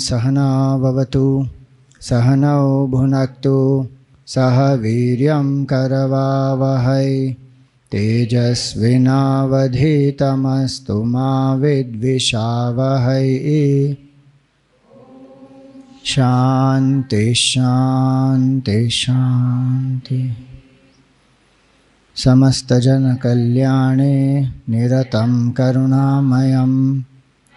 Sahana Vavatu Sahanau Bhunaktu Saha Viryam Karavavahai Tejasvinavadhitamastu ma vidvishavahai. Shanti Shanti Shanti. Samasta Jana Kalyane Niratam Karunamayam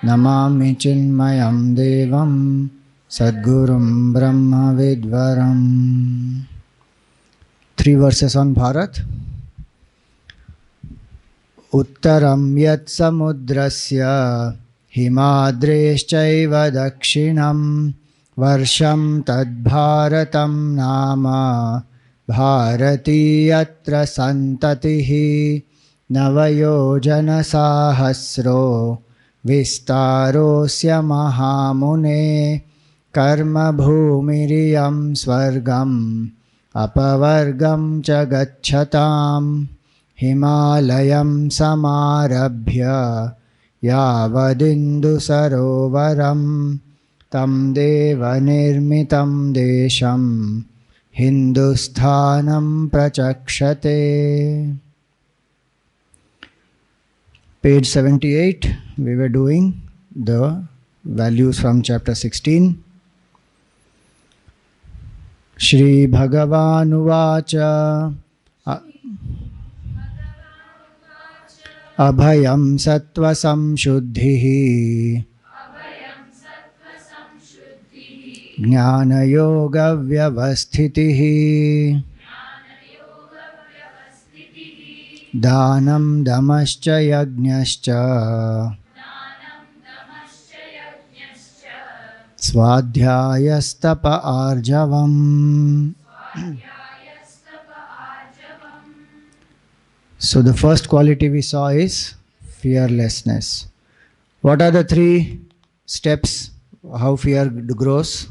Namami Chinmayam Devam Sadgurum Brahma Vidvaram. 3 verses on Bharat. Uttaram yat samudrasya himadreschaiva dakshinam varsham tad bharatam nama bharati yatra santatihi navayojana sahasro vistarosya mahamune karma bhumiriyam swargam apavargam cha gacchatam Himalayam samarabhya yavadindu sarovaram tam deva nirmitam desham hindusthanam prachakshate. Page 78, we were doing the values from chapter 16. Shri Bhagavan Uvacha Abhayam Satwasamshuddhi-It Jnana Yoga Vyavastha Dhanam Damascha Yajnascha Swadhyayastapa Arjavam. So the first quality we saw is fearlessness. What are the 3 steps how fear grows?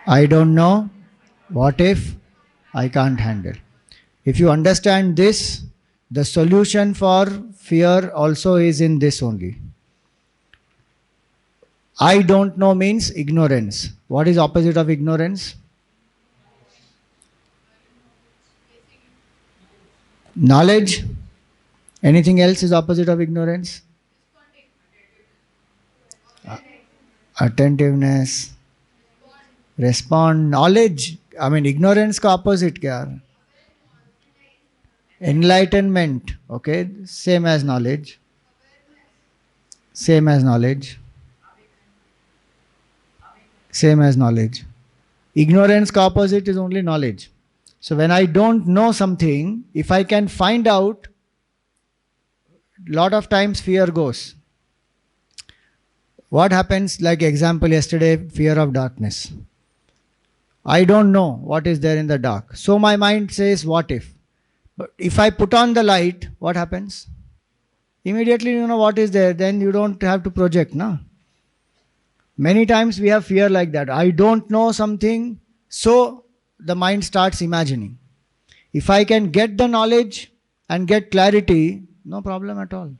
I don't know. What if? I can't handle. If you understand this, the solution for fear also is in this only. I don't know means ignorance. What is opposite of ignorance? Knowledge. Anything else is opposite of ignorance? Attentiveness. Respond. Knowledge. I mean, ignorance ka opposite kya? Enlightenment. Okay. Same as knowledge. Same as knowledge. Same as knowledge. Ignorance ka opposite is only knowledge. So when I don't know something, if I can find out, lot of times fear goes. What happens, like example yesterday, fear of darkness. I don't know what is there in the dark. So my mind says, what if? But if I put on the light, what happens? Immediately you know what is there, then you don't have to project, no? Many times we have fear like that. I don't know something, so the mind starts imagining. If I can get the knowledge and get clarity, no problem at all.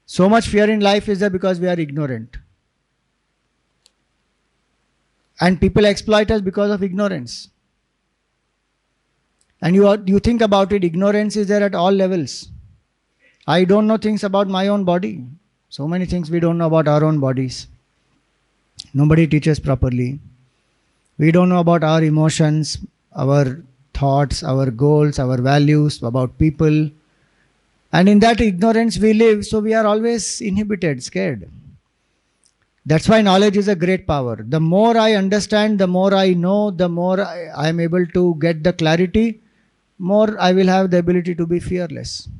So much fear in life is there because we are ignorant. And people exploit us because of ignorance. And you think about it, ignorance is there at all levels. I don't know things about my own body. So many things we don't know about our own bodies. Nobody teaches properly. We don't know about our emotions, our thoughts, our goals, our values, about people. And in that ignorance we live, so we are always inhibited, scared. That's why knowledge is a great power. The more I understand, the more I know, the more I am able to get the clarity, more I will have the ability to be fearless.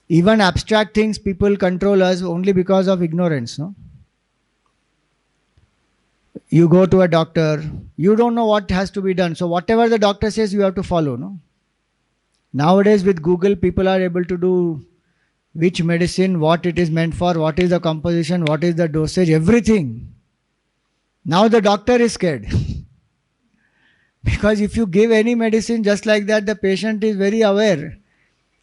Even abstract things, people control us only because of ignorance, no? You go to a doctor, you don't know what has to be done. So whatever the doctor says, you have to follow, no? Nowadays with Google, people are able to do which medicine, what it is meant for, what is the composition, what is the dosage, everything. Now the doctor is scared. Because if you give any medicine just like that, the patient is very aware.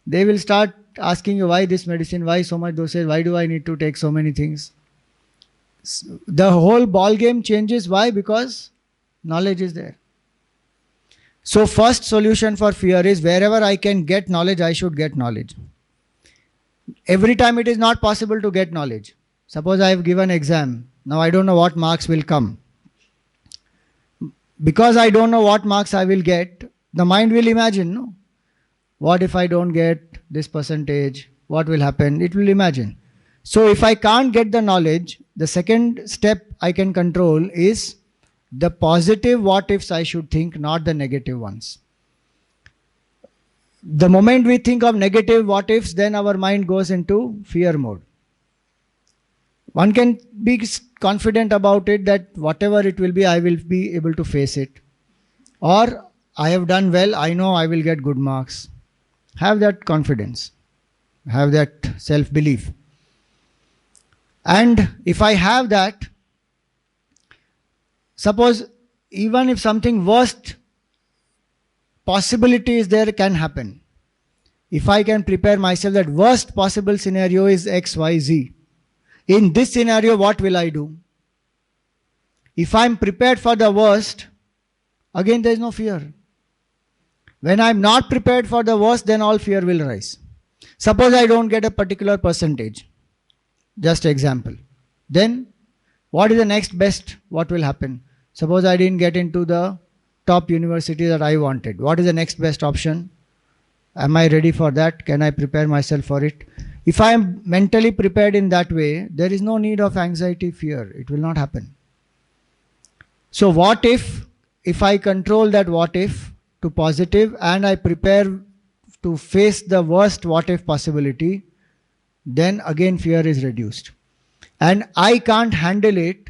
They will start asking you, why this medicine, why so much dosage, why do I need to take so many things? The whole ball game changes. Why? Because knowledge is there. So first solution for fear is wherever I can get knowledge, I should get knowledge. Every time it is not possible to get knowledge. Suppose I have given exam. Now I don't know what marks will come. Because I don't know what marks I will get, the mind will imagine, no? What if I don't get this percentage? What will happen? It will imagine. So if I can't get the knowledge, the second step I can control is the positive what ifs I should think, not the negative ones. The moment we think of negative what ifs, then our mind goes into fear mode. One can be confident about it that whatever it will be, I will be able to face it. Or I have done well, I know I will get good marks. Have that confidence. Have that self-belief. And if I have that, suppose even if something worst possibility is there, can happen. If I can prepare myself that worst possible scenario is X, Y, Z. In this scenario, what will I do? If I am prepared for the worst, again there is no fear. When I am not prepared for the worst, then all fear will rise. Suppose I don't get a particular percentage. Just example. Then what is the next best? What will happen? Suppose I didn't get into the top university that I wanted. What is the next best option? Am I ready for that? Can I prepare myself for it? If I am mentally prepared in that way, there is no need of anxiety, fear. It will not happen. So what if I control that what if to positive and I prepare to face the worst what if possibility, then again fear is reduced. And I can't handle it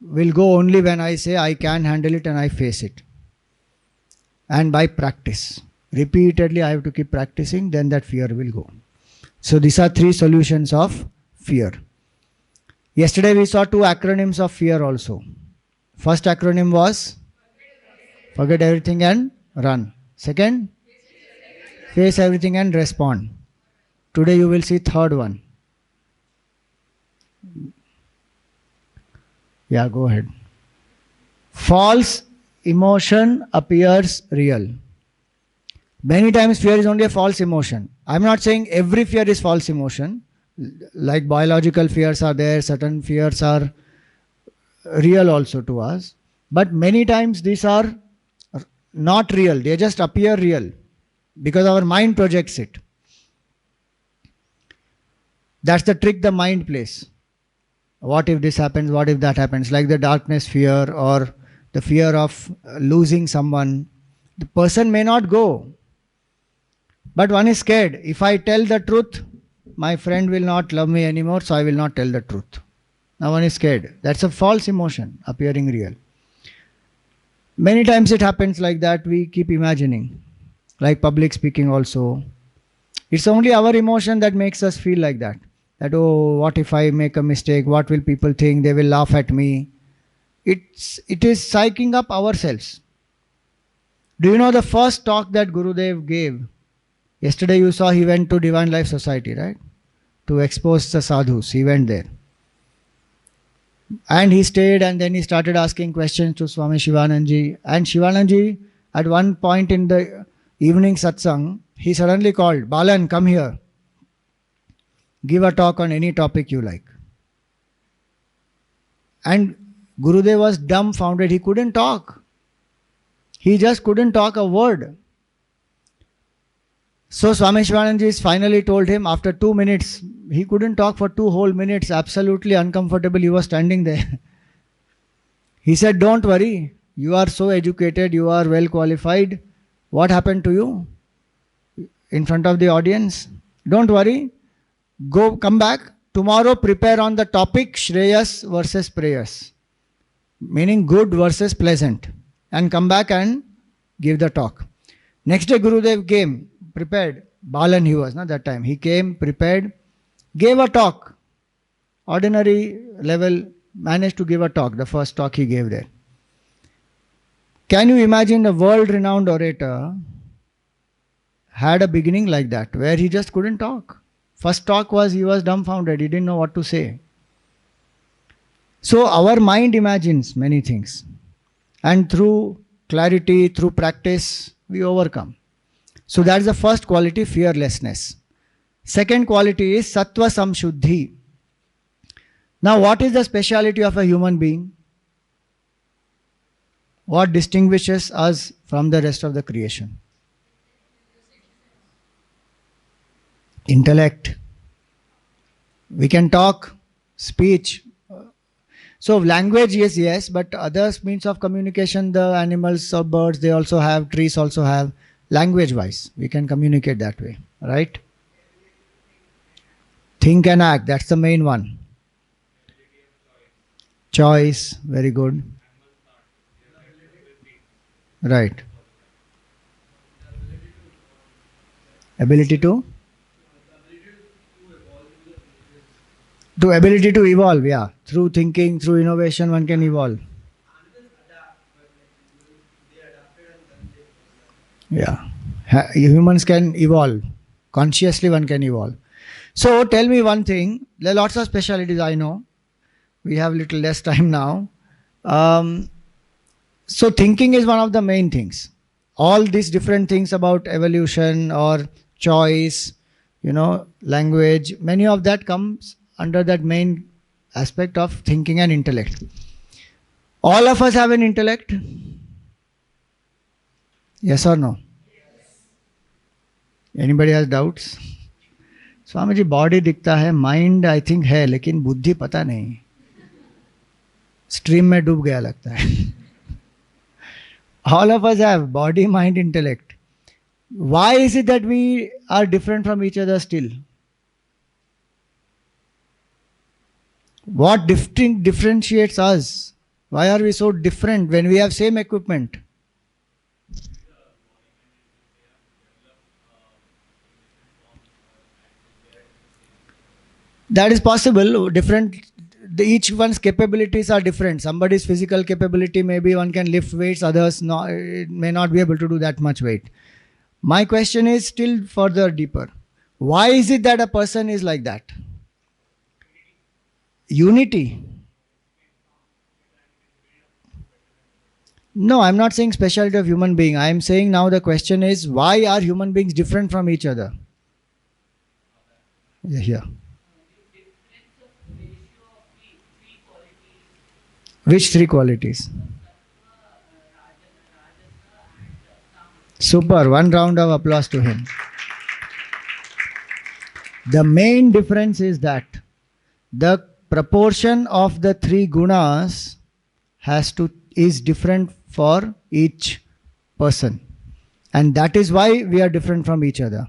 will go only when I say I can handle it and I face it. And by practice. Repeatedly I have to keep practicing, then that fear will go. So these are three solutions of fear. Yesterday we saw two acronyms of fear also. First acronym was forget everything and run. Second, face everything and respond. Today you will see third one. Yeah, go ahead. False emotion appears real. Many times fear is only a false emotion. I'm not saying every fear is false emotion. Like biological fears are there, certain fears are real also to us. But many times these are not real. They just appear real because our mind projects it. That's the trick the mind plays. What if this happens? What if that happens? Like the darkness fear or the fear of losing someone. The person may not go. But one is scared. If I tell the truth, my friend will not love me anymore, so I will not tell the truth. Now one is scared. That's a false emotion appearing real. Many times it happens like that. We keep imagining. Like public speaking also. It's only our emotion that makes us feel like that. That, oh, what if I make a mistake? What will people think? They will laugh at me. It is psyching up ourselves. Do you know the first talk that Gurudev gave? Yesterday you saw he went to Divine Life Society, right? To expose the sadhus. He went there. And he stayed and then he started asking questions to Swami Shivananji. And Shivananji, at one point in the evening satsang, he suddenly called, Balan, come here. Give a talk on any topic you like. And Gurudev was dumbfounded. He couldn't talk. He just couldn't talk a word. So Swami Shivananji finally told him after 2 minutes, he couldn't talk for 2 whole minutes, absolutely uncomfortable, he was standing there. He said, don't worry, you are so educated, you are well qualified. What happened to you in front of the audience? Don't worry, come back. Tomorrow prepare on the topic Shreyas versus Preyas. Meaning good versus pleasant. And come back and give the talk. Next day Gurudev came, prepared. Balan he was, not that time. He came, prepared, gave a talk. Ordinary level, managed to give a talk, the first talk he gave there. Can you imagine a world-renowned orator had a beginning like that, where he just couldn't talk. First talk was, he was dumbfounded, he didn't know what to say. So our mind imagines many things, and through clarity, through practice, we overcome. So that's the first quality, fearlessness. Second quality is Satwasamshuddhi. Now, what is the speciality of a human being? What distinguishes us from the rest of the creation? Intellect. We can talk, speech. So language, yes, but other means of communication, the animals or birds, they also have, trees also have. Language wise, we can communicate that way, right? Think and act, that's the main one. Choice, very good. Right. Ability to? To ability to evolve, yeah. Through thinking, through innovation, one can evolve. Yeah. Humans can evolve. Consciously, one can evolve. So, tell me one thing. There are lots of specialities I know. We have little less time now. Um, so, thinking is one of the main things. All these different things about evolution or choice, language, many of that comes under that main aspect of thinking and intellect. All of us have an intellect? Yes or no? Anybody has doubts? Swami ji body दिखता है, mind I think है, लेकिन बुद्धि पता नहीं, stream में डूब गया लगता है. All of us have body, mind, intellect. Why is it that we are different from each other still? What differentiates us? Why are we so different when we have same equipment? That is possible. Each one's capabilities are different. Somebody's physical capability, maybe one can lift weights, others may not be able to do that much weight. My question is still further deeper. Why is it that a person is like that? Unity. No, I'm not saying speciality of human being. I am saying now the question is, why are human beings different from each other? Here. Which three qualities? Super. One round of applause to him. The main difference is that the proportion of the three gunas is different for each person. And that is why we are different from each other.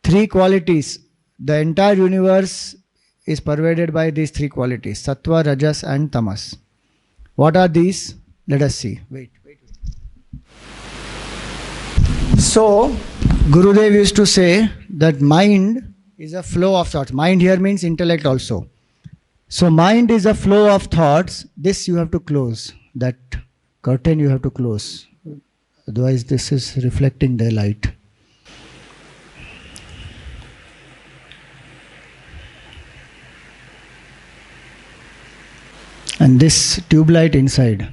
Three qualities. The entire universe is pervaded by these three qualities, Sattva, Rajas and Tamas. What are these? Let us see. Wait. So, Gurudev used to say that mind is a flow of thoughts. Mind here means intellect also. So, mind is a flow of thoughts. This you have to close. That curtain you have to close. Otherwise, this is reflecting the light. And this tube light inside,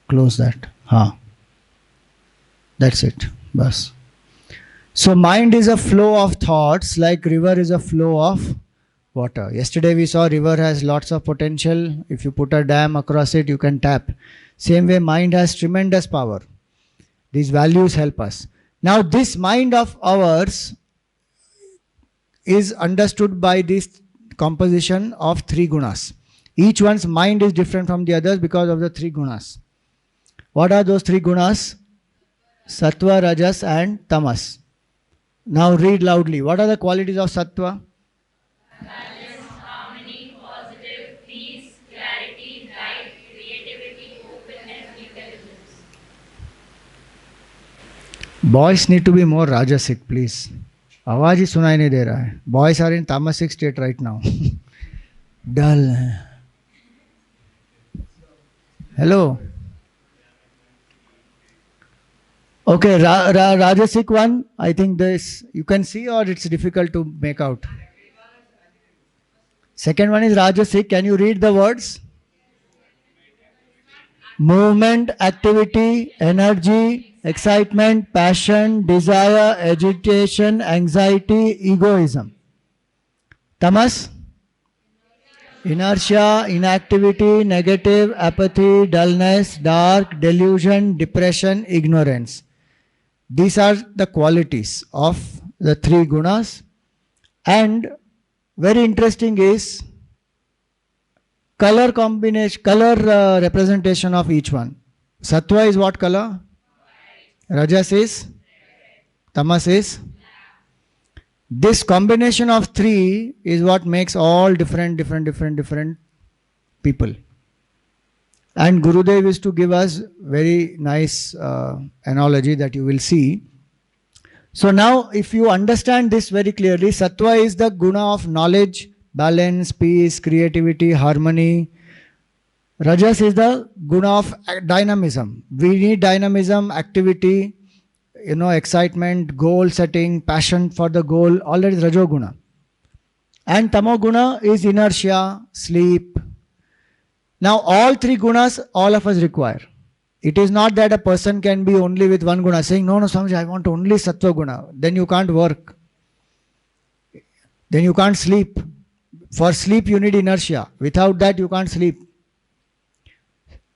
close that. That's it. Bas. So mind is a flow of thoughts, like river is a flow of water. Yesterday we saw river has lots of potential. If you put a dam across it, you can tap. Same way mind has tremendous power. These values help us. Now this mind of ours is understood by this composition of three gunas. Each one's mind is different from the others because of the three gunas. What are those three gunas? Sattva, Rajas and Tamas. Now read loudly. What are the qualities of Sattva? Balance, harmony, positive, peace, clarity, light, creativity, openness, intelligence. Boys need to be more Rajasik, please. आवाज ही सुनाई नहीं दे रहा है. Boys are in Tamasik state right now. Dull. Hello. Okay, Rajasik one, I think this you can see, or it's difficult to make out. Second one is Rajasik. Can you read the words? Movement, activity, energy, excitement, passion, desire, agitation, anxiety, egoism. Tamas, inertia, inactivity, negative, apathy, dullness, dark, delusion, depression, ignorance. These are the qualities of the three gunas. And very interesting is color combination, color representation of each one. Sattva is what color? Rajas is? Tamas is? This combination of three is what makes all different people. And Gurudev is to give us very nice analogy that you will see. So now if you understand this very clearly, Sattva is the guna of knowledge, balance, peace, creativity, harmony. Rajas is the guna of dynamism. We need dynamism, activity, excitement, goal setting, passion for the goal. All that is Rajoguna. And Tamoguna is inertia, sleep. Now all three gunas all of us require. It is not that a person can be only with one guna, saying, no, Swamiji, I want only Sattva guna. Then you can't work. Then you can't sleep. For sleep you need inertia. Without that you can't sleep.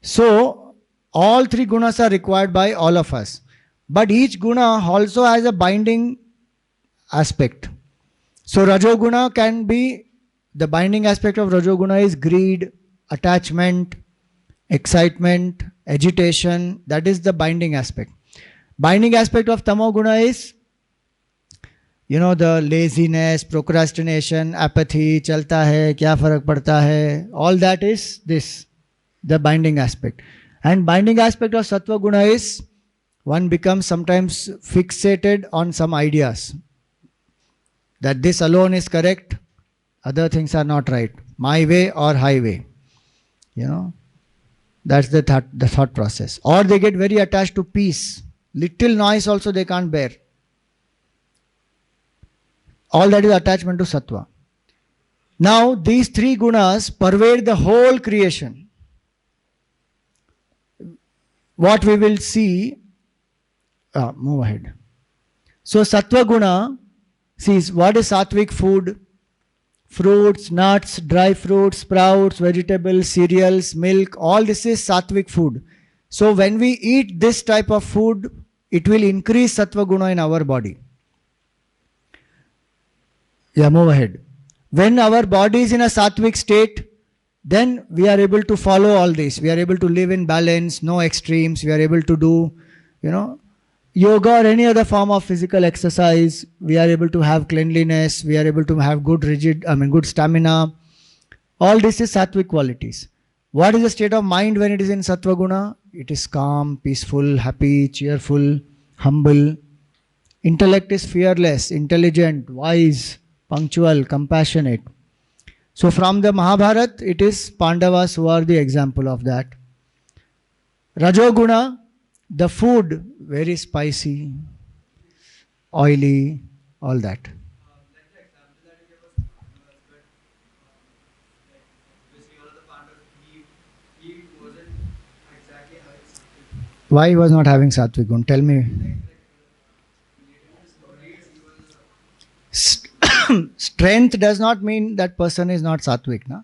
So all three gunas are required by all of us. But each guna also has a binding aspect. So Rajoguna can be, the binding aspect of Rajoguna is greed, attachment, excitement, agitation. That is the binding aspect. Binding aspect of Tamoguna is, the laziness, procrastination, apathy, chalta hai, kya farak padta hai. All that is this, the binding aspect. And binding aspect of Sattva Guna is, one becomes sometimes fixated on some ideas. That this alone is correct, other things are not right. My way or highway. That's the thought process. Or they get very attached to peace. Little noise also they can't bear. All that is attachment to Sattva. Now these three gunas pervade the whole creation. What we will see, move ahead. So Sattva Guna, see what is Sattvik food? Fruits, nuts, dry fruits, sprouts, vegetables, cereals, milk, all this is Sattvik food. So when we eat this type of food, it will increase Sattva Guna in our body. Yeah, move ahead. When our body is in a Sattvik state, then we are able to follow all this. We are able to live in balance, no extremes. We are able to do, yoga or any other form of physical exercise. We are able to have cleanliness. We are able to have good stamina. All this is Sattvik qualities. What is the state of mind when it is in Sattva Guna? It is calm, peaceful, happy, cheerful, humble. Intellect is fearless, intelligent, wise, punctual, compassionate. So from the Mahabharata, it is Pandavas who are the example of that. Rajoguna, the food, very spicy, oily, all that. Why he was not having Sattvik Gun? Tell me. Strength does not mean that person is not Sattvik, na?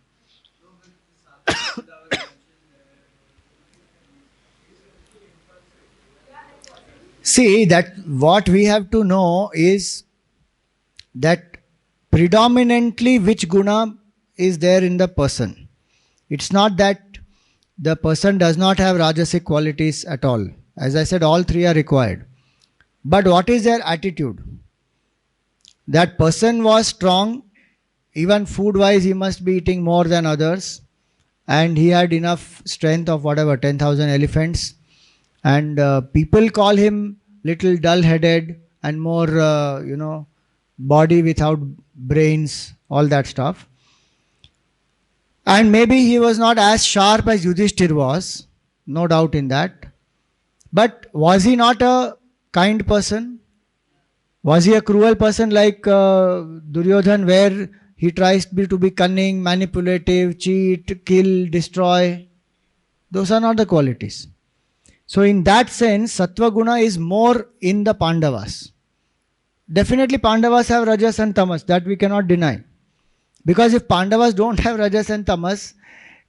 See, that what we have to know is that predominantly which guna is there in the person. It's not that the person does not have Rajasic qualities at all. As I said, all three are required. But what is their attitude? That person was strong, even food wise he must be eating more than others, and he had enough strength of whatever 10,000 elephants, and people call him little dull headed and more body without brains, all that stuff. And maybe he was not as sharp as Yudhishthir was, no doubt in that. But was he not a kind person? Was he a cruel person like Duryodhan, where He tries to be cunning, manipulative, cheat, kill, destroy. Those are not the qualities. So in that sense, Sattva Guna is more in the Pandavas. Definitely Pandavas have Rajas and Tamas, that we cannot deny. Because if Pandavas don't have Rajas and Tamas,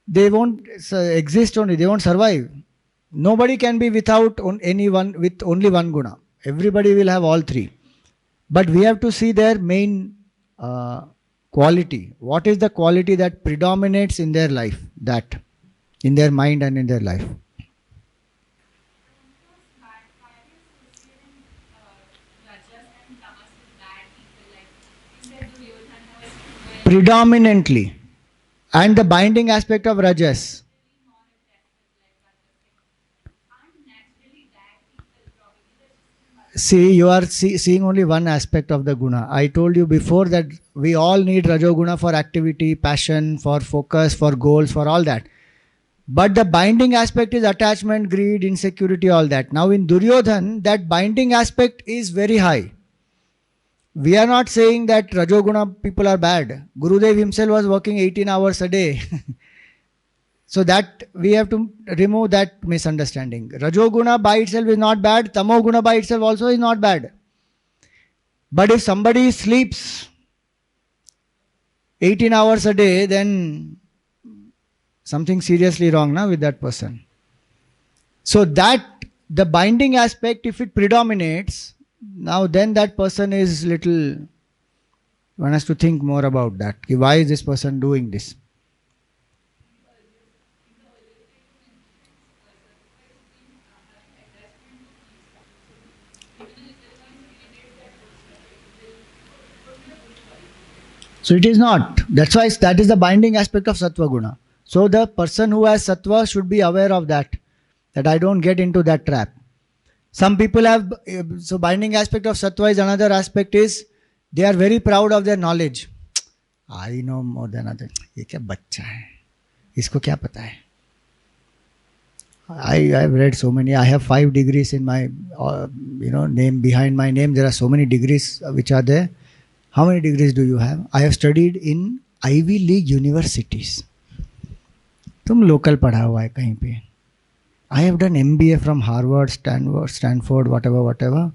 they won't exist only, they won't survive. Nobody can be without anyone with only one guna. Everybody will have all three. But we have to see their main quality. What is the quality that predominates in their life? That, in their mind and in their life. Predominantly. And the binding aspect of Rajas. See, you are seeing only one aspect of the guna. I told you before that we all need Rajoguna for activity, passion, for focus, for goals, for all that. But the binding aspect is attachment, greed, insecurity, all that. Now in Duryodhan, that binding aspect is very high. We are not saying that Rajoguna people are bad. Gurudev himself was working 18 hours a day. So that we have to remove that misunderstanding. Rajoguna by itself is not bad. Tamoguna by itself also is not bad. But if somebody sleeps 18 hours a day, then something seriously wrong now with that person. So that the binding aspect, if it predominates, now then that person is little, one has to think more about that. Why is this person doing this? So it is not. That's why that is the binding aspect of Sattva Guna. So the person who has Sattva should be aware of that I don't get into that trap. Some people have, so binding aspect of Sattva is another aspect is, they are very proud of their knowledge. I know more than others. ये क्या बच्चा है? इसको क्या पता है? I have read so many. I have 5 degrees in my, name. Behind my name, there are so many degrees which are there. How many degrees do you have? I have studied in Ivy League universities. तुम local पढ़ा हुआ है कहीं पे. I have done MBA from Harvard, Stanford, whatever.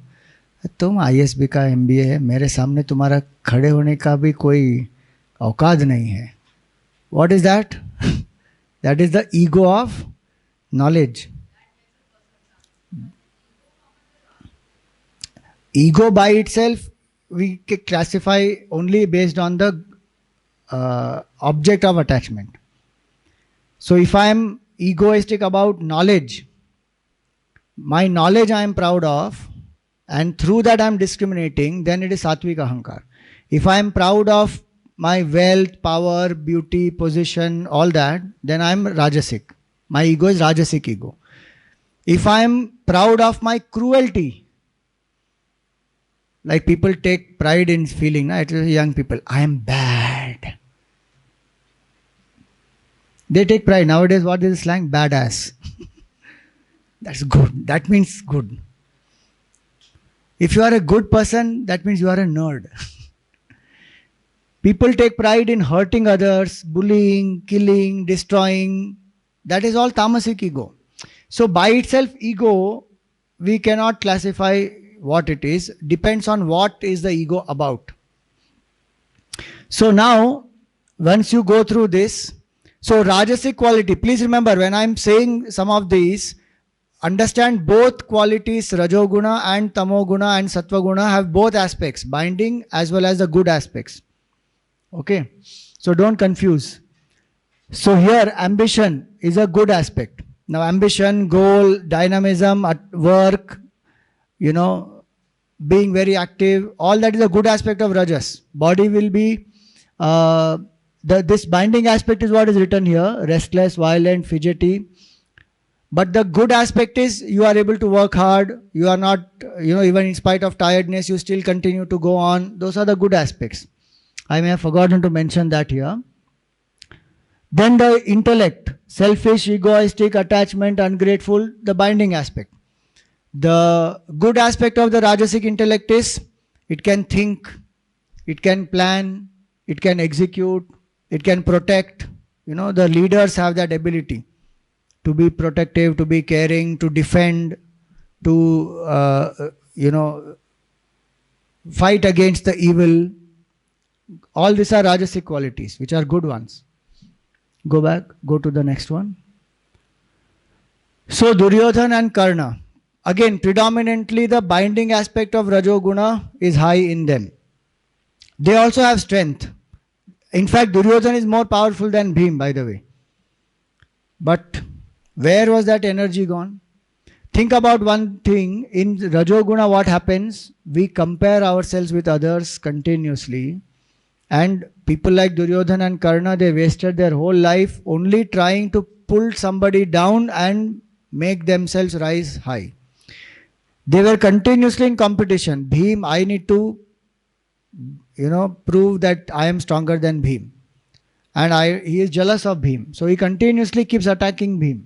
तुम ISB का MBA है. मेरे सामने तुम्हारा खड़े होने का भी कोई औकात नहीं है. What is that? That is the ego of knowledge. Ego by itself we classify only based on the object of attachment. So if I am egoistic about knowledge, my knowledge I am proud of, and through that I am discriminating, then it is Sattvik Ahankar. If I am proud of my wealth, power, beauty, position, all that, then I am Rajasik. My ego is Rajasik ego. If I am proud of my cruelty, like people take pride in feeling, young people, I am bad. They take pride. Nowadays, what is the slang? Badass. That's good. That means good. If you are a good person, that means you are a nerd. People take pride in hurting others, bullying, killing, destroying. That is all Tamasik ego. So by itself, ego, we cannot classify what it is. Depends on what is the ego about. So now, once you go through this, so Rajasic quality, please remember when I am saying some of these, understand both qualities, Rajoguna and Tamoguna and Sattvaguna have both aspects, binding as well as the good aspects. Okay, so don't confuse. So here ambition is a good aspect. Now ambition, goal, dynamism at work, being very active, all that is a good aspect of Rajas. Body will be, this binding aspect is what is written here, restless, violent, fidgety. But the good aspect is you are able to work hard, you are not, even in spite of tiredness, you still continue to go on. Those are the good aspects. I may have forgotten to mention that here. Then the intellect, selfish, egoistic, attachment, ungrateful, the binding aspect. The good aspect of the Rajasic intellect is it can think, it can plan, it can execute, it can protect. The leaders have that ability to be protective, to be caring, to defend, to, fight against the evil. All these are Rajasic qualities, which are good ones. Go back, go to the next one. So Duryodhana and Karna, again predominantly the binding aspect of Rajoguna is high in them. They also have strength. In fact, Duryodhana is more powerful than Bhim, by the way. But where was that energy gone? Think about one thing. In Rajoguna, what happens? We compare ourselves with others continuously. And people like Duryodhana and Karna, they wasted their whole life only trying to pull somebody down and make themselves rise high. They were continuously in competition. Bhim, I need to, prove that I am stronger than Bhim. And he is jealous of Bhim. So he continuously keeps attacking Bhim.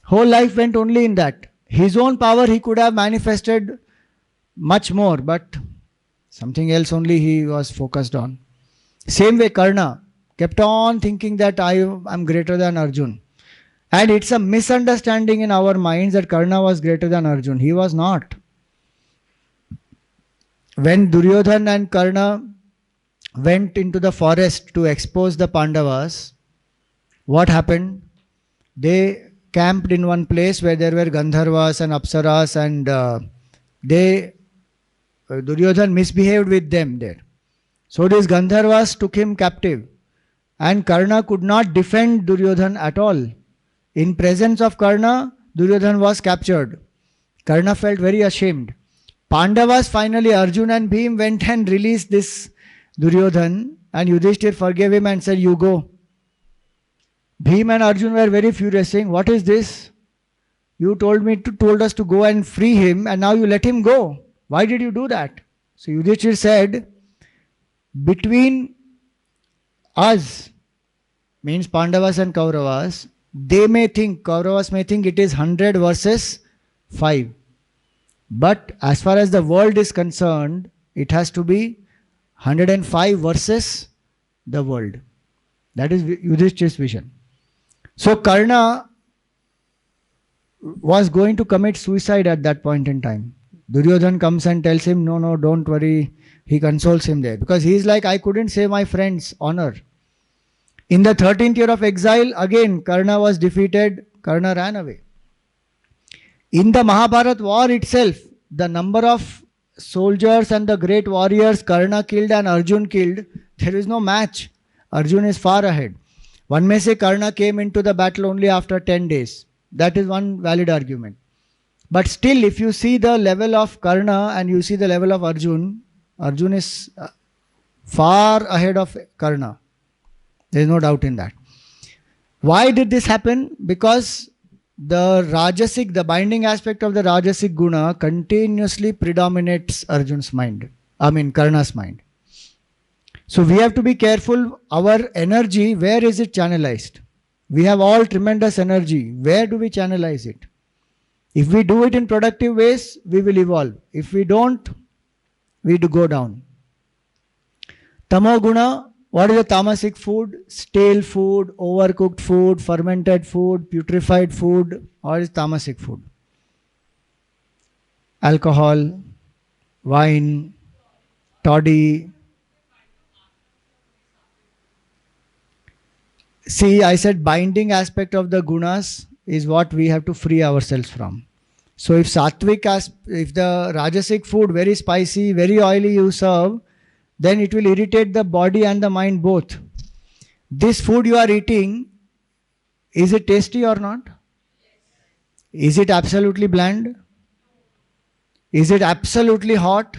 Whole life went only in that. His own power he could have manifested much more, but something else only he was focused on. Same way Karna kept on thinking that I am greater than Arjun. And it's a misunderstanding in our minds that Karna was greater than Arjun. He was not. When Duryodhana and Karna went into the forest to expose the Pandavas, what happened? They camped in one place where there were Gandharvas and Apsaras, and Duryodhana misbehaved with them there. So these Gandharvas took him captive, and Karna could not defend Duryodhana at all. In presence of Karna, Duryodhana was captured. Karna felt very ashamed. Pandavas, finally Arjuna and Bhim went and released this Duryodhana, and Yudhishthir forgave him and said, you go. Bhim and Arjun were very furious, saying, what is this? You told us to go and free him, and now you let him go. Why did you do that? So Yudhishthir said, between us, means Pandavas and Kauravas, Kauravas may think it is 100 versus 5. But as far as the world is concerned, it has to be 105 versus the world. That is Yudhishthir's vision. So Karna was going to commit suicide at that point in time. Duryodhana comes and tells him, no, don't worry. He consoles him there. Because he is like, I couldn't save my friend's honor. In the 13th year of exile, again Karna was defeated. Karna ran away. In the Mahabharat war itself, the number of soldiers and the great warriors Karna killed and Arjun killed, there is no match. Arjun is far ahead. One may say Karna came into the battle only after 10 days. That is one valid argument. But still, if you see the level of Karna and you see the level of Arjun, Arjun is far ahead of Karna. There is no doubt in that. Why did this happen? Because the Rajasik, the binding aspect of the Rajasik Guna continuously predominates Arjun's mind. Karna's mind. So we have to be careful. Our energy, where is it channelized? We have all tremendous energy. Where do we channelize it? If we do it in productive ways, we will evolve. If we don't, we do go down. Tamoguna, what is the tamasic food? Stale food, overcooked food, fermented food, putrefied food. What is tamasic food? Alcohol, wine, toddy. See, I said binding aspect of the gunas is what we have to free ourselves from. So if Sattvik, if the Rajasic food very spicy, very oily you serve, then it will irritate the body and the mind both. This food you are eating, is it tasty or not? Is it absolutely bland? Is it absolutely hot?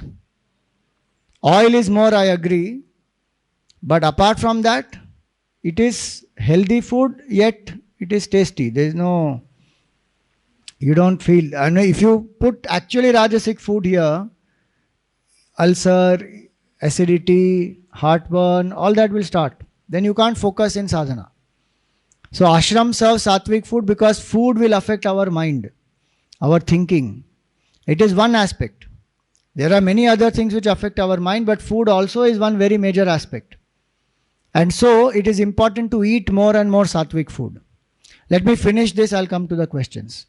Oil is more, I agree. But apart from that, it is healthy food, yet it is tasty. There is no, you don't feel, if you put actually Rajasic food here, ulcer, acidity, heartburn, all that will start. Then you can't focus in sadhana. So ashram serves Sattvik food because food will affect our mind, our thinking. It is one aspect. There are many other things which affect our mind, but food also is one very major aspect. And so it is important to eat more and more sattvic food. Let me finish this, I'll come to the questions.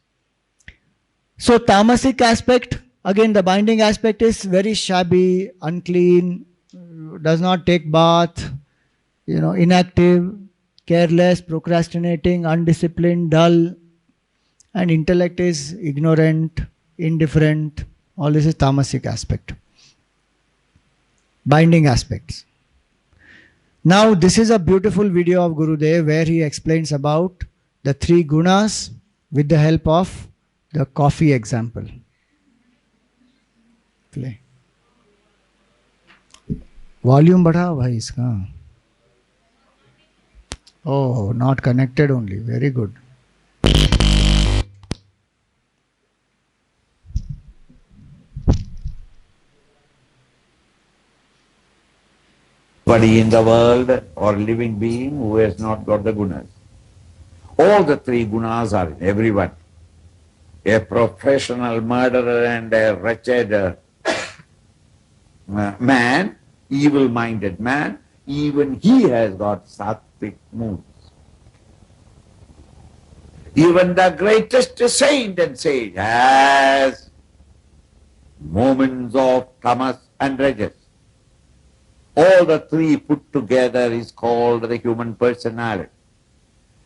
So tamasic aspect, again the binding aspect is very shabby, unclean, does not take bath, inactive, careless, procrastinating, undisciplined, dull, and intellect is ignorant, indifferent. All this is tamasic aspect. Binding aspects. Now this is a beautiful video of Gurudev where he explains about the 3 gunas with the help of the coffee example. Play. Volume बढ़ाओ भाई इसका. Oh, not connected only. Very good. Anybody in the world or living being who has not got the gunas. All the 3 gunas are in everyone. A professional murderer and a wretched man, evil-minded man, even he has got sattvic moods. Even the greatest saint and sage has moments of tamas and rajas. All the 3 put together is called the human personality.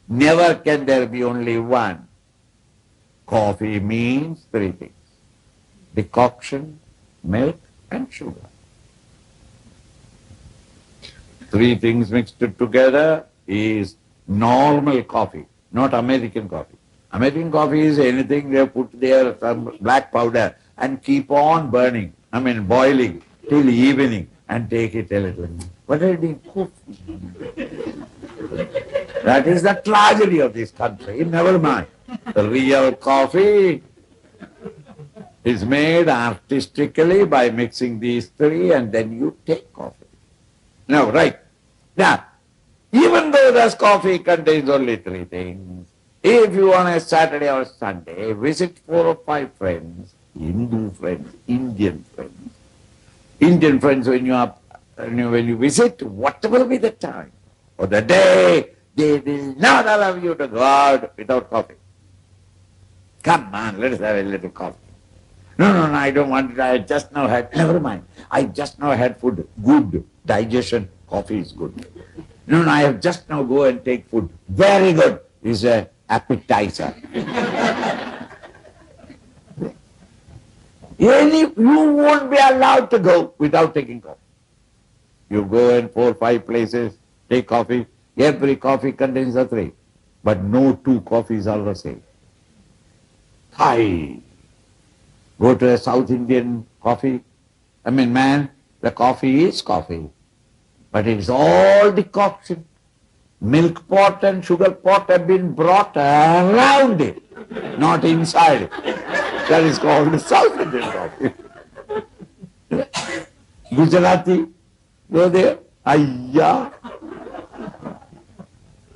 Never can there be only one. Coffee means 3 things: decoction, milk, and sugar. 3 things mixed together is normal coffee, not American coffee. American coffee is anything they put there, some black powder, and keep on burning, boiling till evening and take it a little. What are they cooking? That is the tragedy of this country. Never mind. The real coffee is made artistically by mixing these 3 and then you take coffee. Now, right. Now, even though this coffee contains only 3 things, if you on a Saturday or Sunday visit 4 or 5 friends, Hindu friends, Indian friends, when you visit, what will be the time or the day, they will not allow you to go out without coffee. Come on, let us have a little coffee. No, I don't want it. I just now had, never mind. I just now had food. Good. Digestion. Coffee is good. No, I have just now go and take food. Very good. Is a appetizer. You won't be allowed to go without taking coffee. You go in 4 or 5 places, take coffee. Every coffee contains the 3. But no 2 coffees are the same. Hi. Go to a South Indian coffee. The coffee is coffee. But it's all decoction. Milk pot and sugar pot have been brought around it, not inside it. That is called South Indian coffee. Gujarati, go there. Ayya.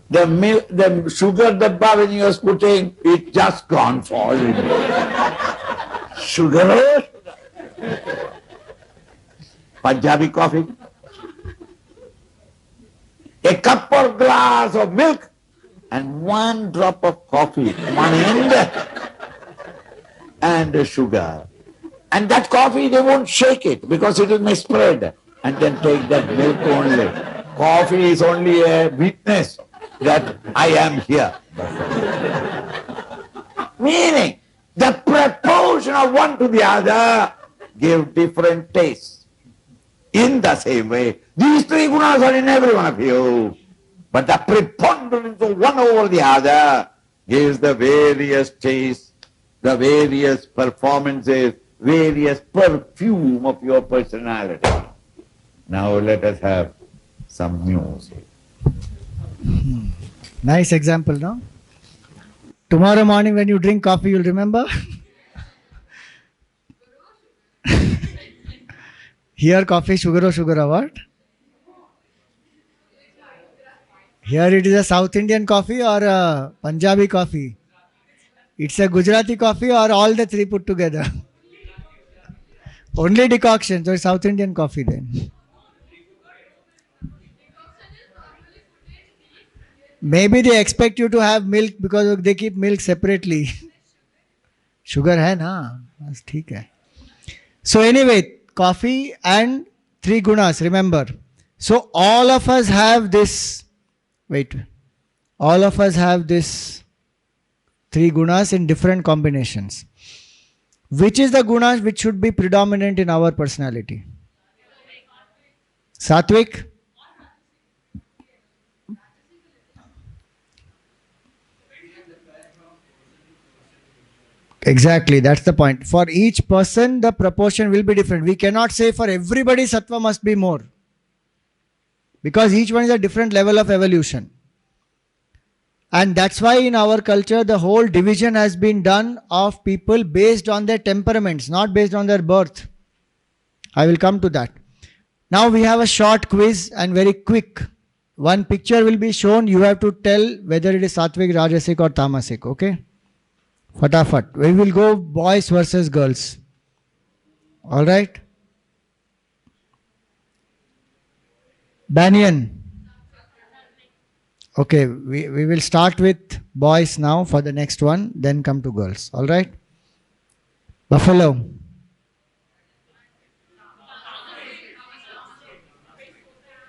The sugar dabba when you was putting, it just gone falling. Sugar. Punjabi coffee. A cup or glass of milk and 1 drop of coffee, one end, and sugar. And that coffee, they won't shake it because it will spread. And then take that milk only. Coffee is only a witness that I am here. Meaning, the proportion of one to the other give different tastes. In the same way, these 3 gunas are in every one of you. But the preponderance of one over the other gives the various tastes, the various performances, various perfume of your personality. Now let us have some music. Nice example, no? Tomorrow morning when you drink coffee, you'll remember? Here coffee, sugar, what? Here it is a South Indian coffee or a Punjabi coffee. It's a Gujarati coffee or all the 3 put together. Only decoction, so it's South Indian coffee then. Maybe they expect you to have milk because they keep milk separately. Sugar hai na? बस ठीक है. So anyway, coffee and three gunas, remember. So all of us have this, wait, all of us have this three gunas in different combinations. Which is the gunas which should be predominant in our personality? Sattvik? Exactly, that's the point. For each person, the proportion will be different. We cannot say for everybody sattva must be more. Because each one is a different level of evolution. And that's why in our culture, the whole division has been done of people based on their temperaments, not based on their birth. I will come to that. Now we have a short quiz and very quick. One picture will be shown. You have to tell whether it is Sattvik, Rajasik or Tamasik. Okay? Fatafat. We will go boys versus girls. Alright? Banyan. Okay, we will start with boys now for the next one, then come to girls. Alright? Buffalo.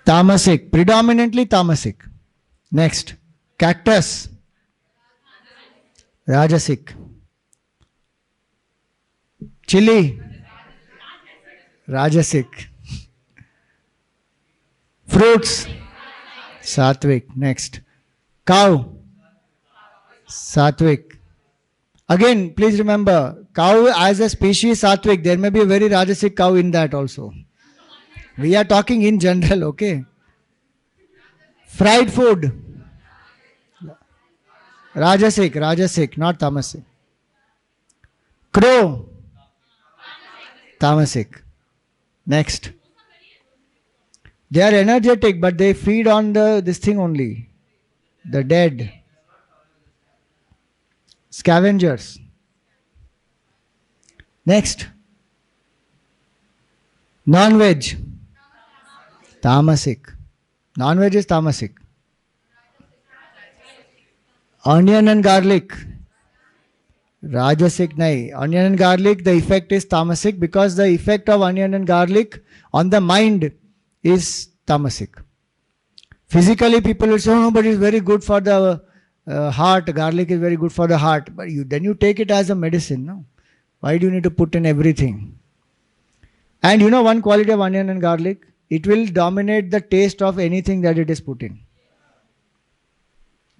Tamasik. Predominantly Tamasik. Next. Cactus. Rajasik. Chili. Rajasik. Fruits. Sattvik. Next. Cow. Sattvik. Again, please remember, cow as a species Sattvik. There may be a very Rajasik cow in that also. We are talking in general, okay? Fried food. Rajasik, not Tamasik. Crow. Tamasik. Next. They are energetic, but they feed on this thing only. The dead. Scavengers. Next. Non-veg. Tamasik. Non-veg is Tamasik. Onion and garlic. Rajasik nahi. Onion and garlic, the effect is Tamasik because the effect of onion and garlic on the mind is Tamasik. Physically, people will say, oh, no, but it's very good for the heart. Garlic is very good for the heart. But then you take it as a medicine, no? Why do you need to put in everything? And you know one quality of onion and garlic? It will dominate the taste of anything that it is put in.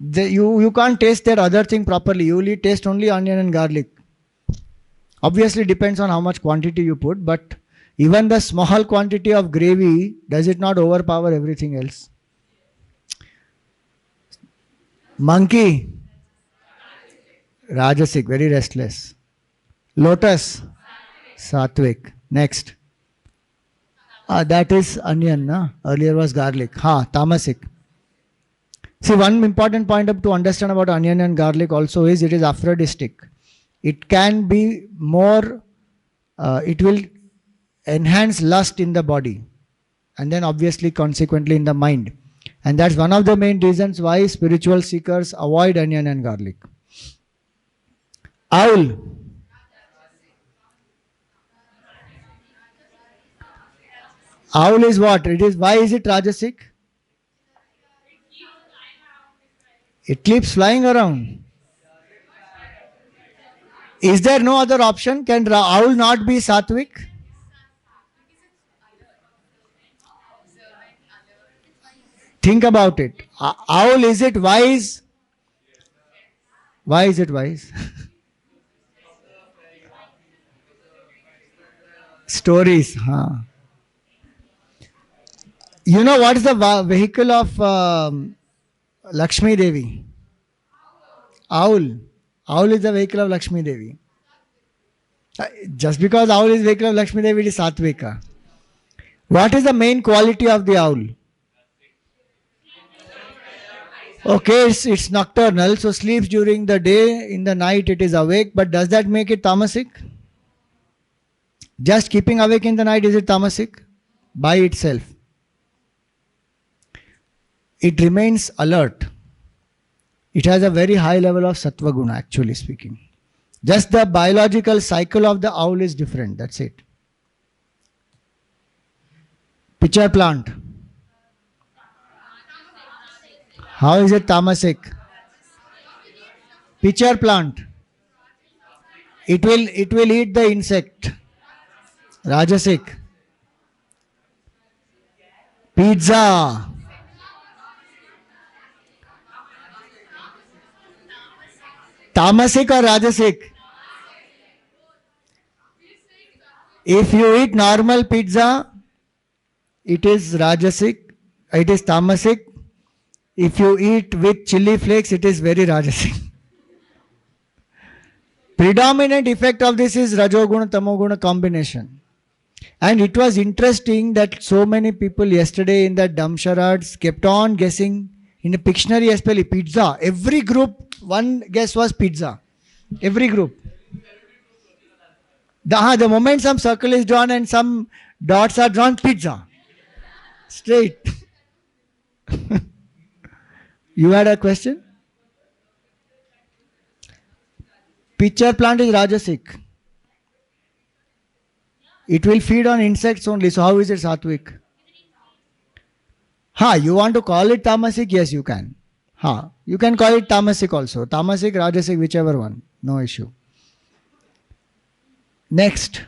You can't taste that other thing properly. You will taste only onion and garlic. Obviously depends on how much quantity you put, but even the small quantity of gravy, does it not overpower everything else? Monkey. Rajasik, very restless. Lotus. Sattvik. Next. That is onion, na? Earlier was garlic. Tamasik. See, one important point to understand about onion and garlic also is it is aphrodisiac. It can be more, it will enhance lust in the body and then obviously consequently in the mind. And that's one of the main reasons why spiritual seekers avoid onion and garlic. Owl. Owl is what? Why is it Rajasik? It keeps flying around. Is there no other option? Can owl not be Sattvik? Think about it. Owl, is it wise? Why is it wise? Stories. You know what is the vehicle of Lakshmi Devi? Owl. Owl is the vehicle of Lakshmi Devi. Just because owl is the vehicle of Lakshmi Devi, it is Sattvika. What is the main quality of the owl? Okay, it's nocturnal, so sleeps during the day, in the night it is awake, but does that make it Tamasik? Just keeping awake in the night, is it Tamasik? By itself. It remains alert. It has a very high level of sattva guna, actually speaking. Just the biological cycle of the owl is different. That's it. Pitcher plant. How is it tamasik? Pitcher plant. It will eat the insect. Rajasik. Pizza. Tamasik or Rajasik? If you eat normal pizza, it is Rajasik. It is Tamasik. If you eat with chili flakes, it is very Rajasik. Predominant effect of this is Rajoguna Tamoguna combination. And it was interesting that so many people yesterday in that dumb charades kept on guessing in a Pictionary especially pizza. Every group, one guess was pizza. Every group. The moment some circle is drawn and some dots are drawn, pizza. Straight. You had a question? Pitcher plant is Rajasik. It will feed on insects only. So how is it Sattvik? You want to call it Tamasik? Yes, you can. You can call it Tamasik also. Tamasik, Rajasik, whichever one. No issue. Next.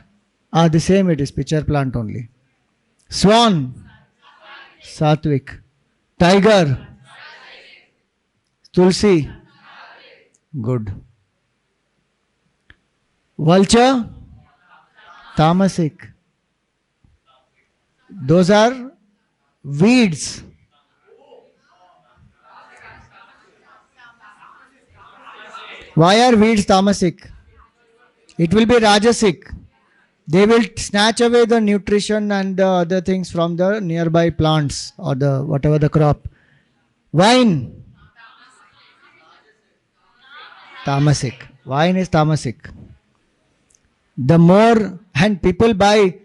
The same it is. Pitcher plant only. Swan. Sattvik. Tiger. Tulsi. Good. Vulture. Tamasik. Those are weeds. Why are weeds Tamasik? It will be Rajasik. They will snatch away the nutrition and the other things from the nearby plants or the whatever the crop. Wine. Tamasik. Wine is Tamasik. The more, and people buy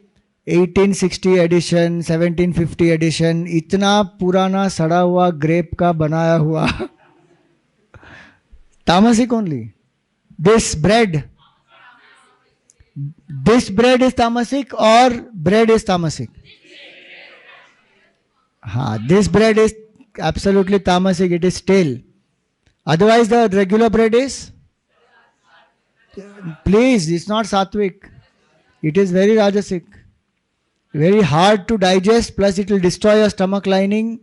1860 edition, 1750 edition, इतना पुराना सड़ा हुआ grape का बनाया हुआ. Tamasik only. This bread is Tamasik or bread is Tamasik? This bread is absolutely Tamasik. It is stale. Otherwise the regular bread is? Please, it's not Sattvik. It is very Rajasik. Very hard to digest, plus it will destroy your stomach lining.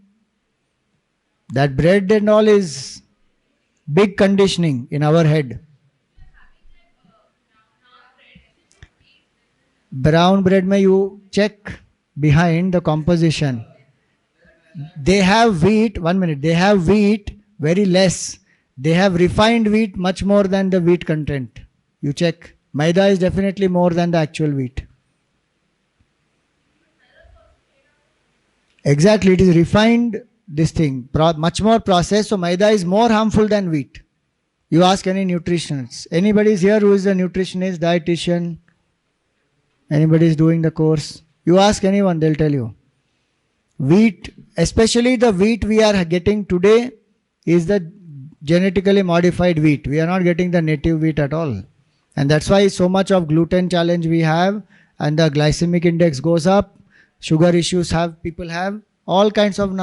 That bread and all is big conditioning in our head. Brown bread mein you check behind the composition. They have wheat, they have wheat very less. They have refined wheat much more than the wheat content. You check. Maida is definitely more than the actual wheat. Exactly, it is refined, this thing, much more processed. So maida is more harmful than wheat. You ask any nutritionist. Anybody is here who is a nutritionist, dietitian? Anybody is doing the course? You ask anyone, they'll tell you. Wheat, especially the wheat we are getting today, is the genetically modified wheat. We are not getting the native wheat at all. And that's why so much of gluten challenge we have, and the glycemic index goes up, sugar issues people have, all kinds of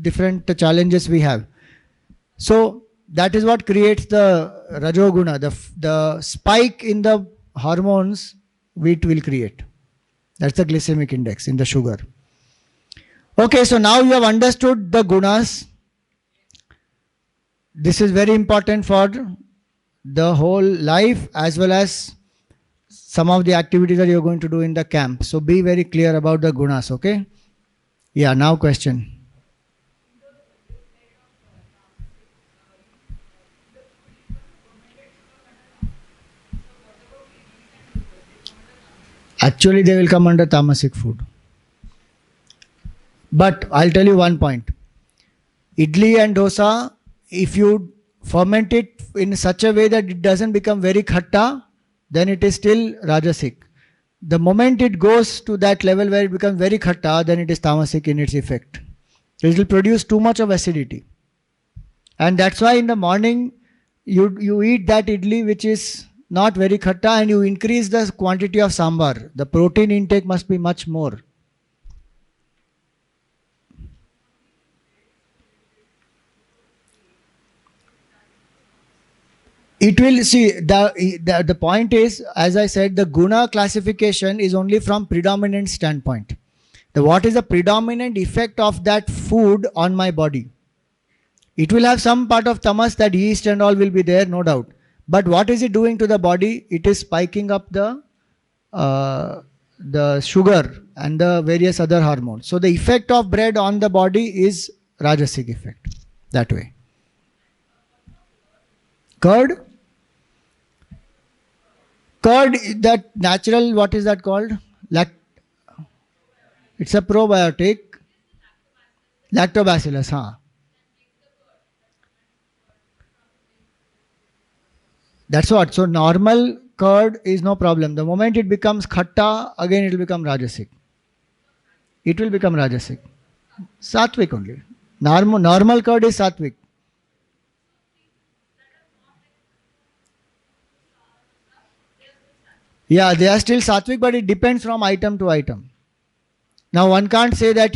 different challenges we have. So that is what creates the Rajoguna, the spike in the hormones wheat will create. That's the glycemic index in the sugar. Okay, so now you have understood the gunas. This is very important for the whole life as well as some of the activities that you're going to do in the camp. So be very clear about the gunas, okay? Yeah, now question. Actually, they will come under tamasic food. But I'll tell you one point. Idli and dosa, if you ferment it in such a way that it doesn't become very khatta, then it is still Rajasik. The moment it goes to that level where it becomes very khatta, then it is Tamasik in its effect. It will produce too much of acidity. And that's why in the morning you eat that idli which is not very khatta, and you increase the quantity of sambar. The protein intake must be much more. It will see the point is, as I said, the guna classification is only from predominant standpoint. What is the predominant effect of that food on my body? It will have some part of tamas, that yeast and all will be there, no doubt. But what is it doing to the body? It is spiking up the sugar and the various other hormones. So the effect of bread on the body is Rajasik effect. That way. Curd? Curd, that natural, what is that called? It's a probiotic. Lactobacillus, huh? That's what. So normal curd is no problem. The moment it becomes khatta, again it will become Rajasik. It will become Rajasik. Sattvik only. Normal curd is Sattvik. Yeah, they are still Sattvik, but it depends from item to item. Now one can't say that,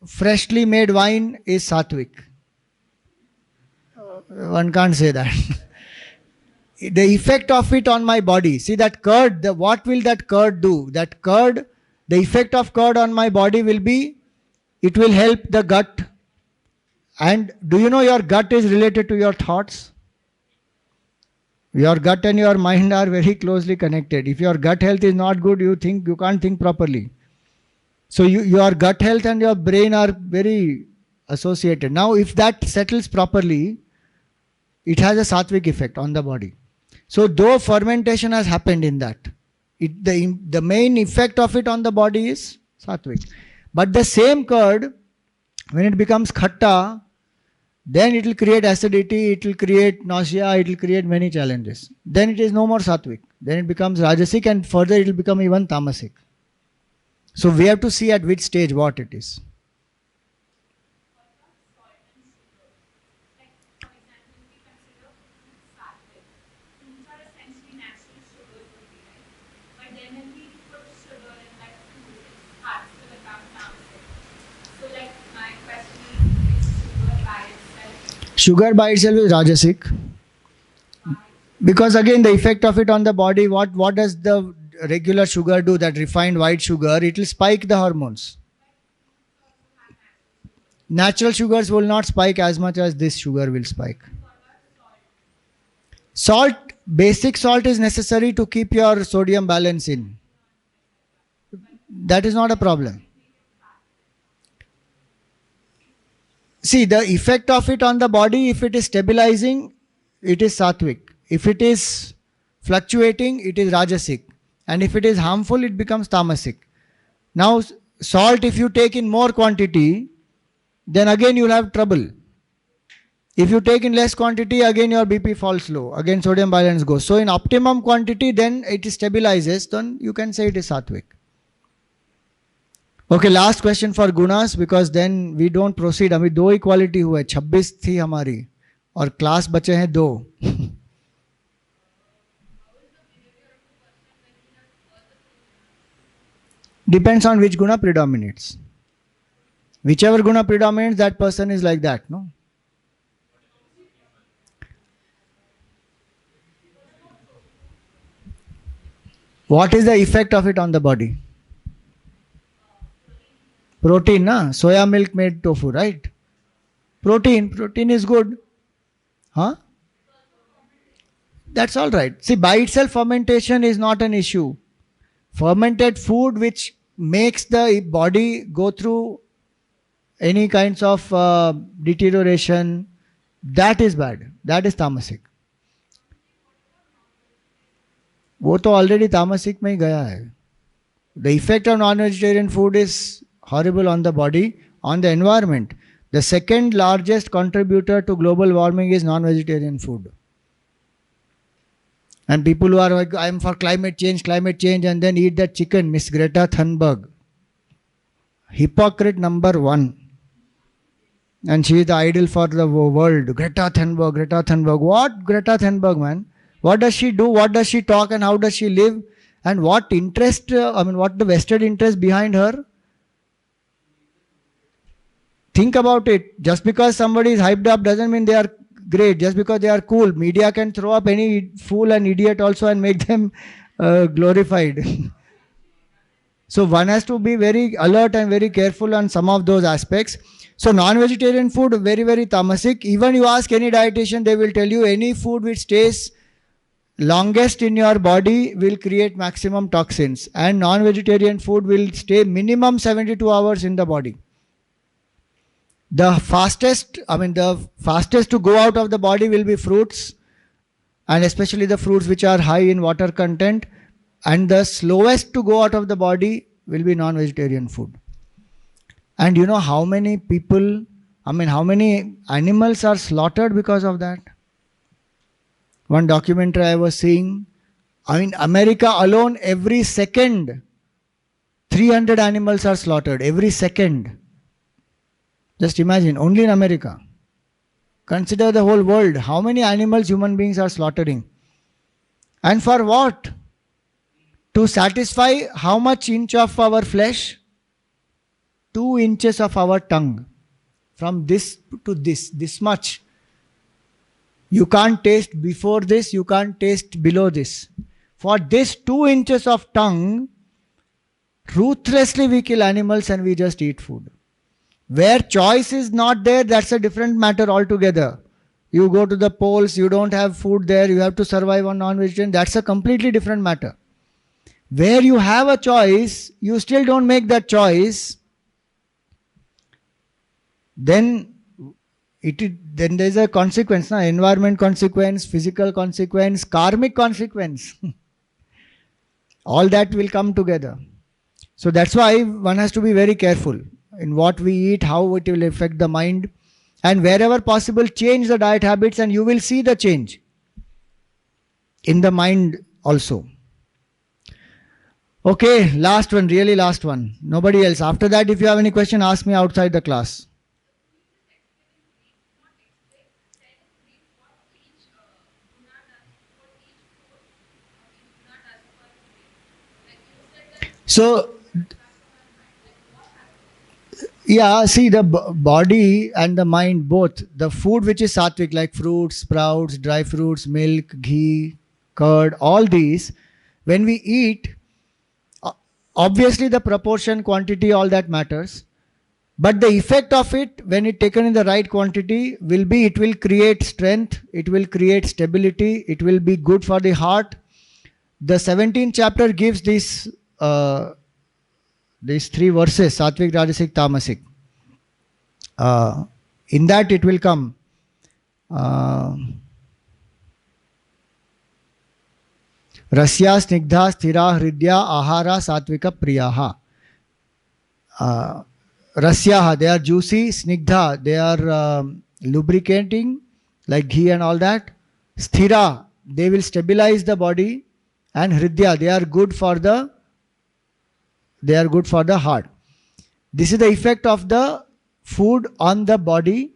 freshly made wine is Sattvik. One can't say that. The effect of it on my body. See that curd, what will that curd do? That curd, the effect of curd on my body will be, it will help the gut. And do you know your gut is related to your thoughts? Your gut and your mind are very closely connected. If your gut health is not good, you can't think properly. So your gut health and your brain are very associated. Now if that settles properly, it has a Sattvik effect on the body. So though fermentation has happened in that, the main effect of it on the body is Sattvik. But the same curd, when it becomes khatta, then it will create acidity, it will create nausea, it will create many challenges. Then it is no more Sattvik. Then it becomes Rajasik, and further it will become even Tamasik. So we have to see at which stage what it is. Sugar by itself is Rajasik. Because again the effect of it on the body, what does the regular sugar do, that refined white sugar? It will spike the hormones. Natural sugars will not spike as much as this sugar will spike. Salt, basic salt is necessary to keep your sodium balance in. That is not a problem. See, the effect of it on the body, if it is stabilizing, it is Sattvik. If it is fluctuating, it is Rajasik. And if it is harmful, it becomes Tamasik. Now, salt, if you take in more quantity, then again you will have trouble. If you take in less quantity, again your BP falls low. Again sodium balance goes. So in optimum quantity, then it stabilizes. Then you can say it is Sattvik. Okay, last question for Gunas, because then we don't proceed. अभी 2 equality हुआ है, 26 थी हमारी और class बचे हैं 2. Depends on which guna predominates. Whichever guna predominates, that person is like that, no? What is the effect of it on the body? Protein, na? Soya milk made tofu, right? Protein is good. Huh? That's all right. See, by itself fermentation is not an issue. Fermented food which makes the body go through any kinds of deterioration, that is bad. That is Tamasik. वो तो already Tamasik में ही गया है. The effect of non-vegetarian food is horrible on the body, on the environment. The second largest contributor to global warming is non-vegetarian food. And people who are like, I am for climate change, and then eat that chicken, Miss Greta Thunberg. Hypocrite number 1. And she is the idol for the world. Greta Thunberg, Greta Thunberg. What Greta Thunberg, man? What does she do? What does she talk? And how does she live? And what interest, what the vested interest behind her? Think about it. Just because somebody is hyped up doesn't mean they are great. Just because they are cool. Media can throw up any fool and idiot also and make them glorified. So one has to be very alert and very careful on some of those aspects. So non-vegetarian food, very, very tamasic. Even you ask any dietitian, they will tell you any food which stays longest in your body will create maximum toxins. And non-vegetarian food will stay minimum 72 hours in the body. The fastest to go out of the body will be fruits, and especially the fruits which are high in water content. And the slowest to go out of the body will be non-vegetarian food. And you know how many people, how many animals are slaughtered because of that? One documentary I was seeing, America alone, every second, 300 animals are slaughtered. Every second. Just imagine, only in America. Consider the whole world. How many animals human beings are slaughtering? And for what? To satisfy how much inch of our flesh? 2 inches of our tongue. From this to this much. You can't taste before this, you can't taste below this. For this 2 inches of tongue, ruthlessly we kill animals and we just eat food. Where choice is not there, that's a different matter altogether. You go to the poles, you don't have food there, you have to survive on non-vegetarian, that's a completely different matter. Where you have a choice, you still don't make that choice, then there's a consequence, environment consequence, physical consequence, karmic consequence. All that will come together. So that's why one has to be very careful in what we eat, how it will affect the mind, and wherever possible change the diet habits and you will see the change in the mind also. Okay, last one, really last one. Nobody else. After that, if you have any question, ask me outside the class. So, yeah, see the body and the mind both. The food which is sattvic like fruits, sprouts, dry fruits, milk, ghee, curd, all these, when we eat, obviously the proportion, quantity, all that matters. But the effect of it, when it taken in the right quantity, will be it will create strength, it will create stability, it will be good for the heart. The 17th chapter gives these 3 verses, Sattvic, Rajasik, Tamasik. In that it will come. Rasya, Snigdha, Sthira, Hridya, Ahara, Sattvika, Priyaha. Rasyaha, they are juicy. Snigdha, they are lubricating, like ghee and all that. Sthira, they will stabilize the body. And Hridya, they are good for the heart. This is the effect of the food on the body.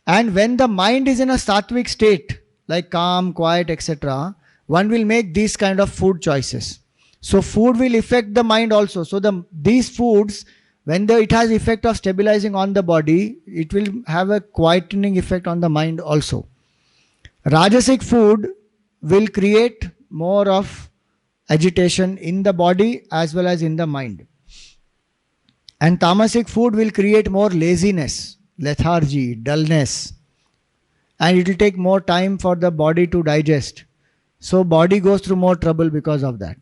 And when the mind is in a sattvic state, like calm, quiet, etc., one will make these kind of food choices. So food will affect the mind also. So these foods, when it has effect of stabilizing on the body, it will have a quietening effect on the mind also. Rajasic food will create more of agitation in the body as well as in the mind. And tamasic food will create more laziness, lethargy, dullness. And it will take more time for the body to digest. So body goes through more trouble because of that.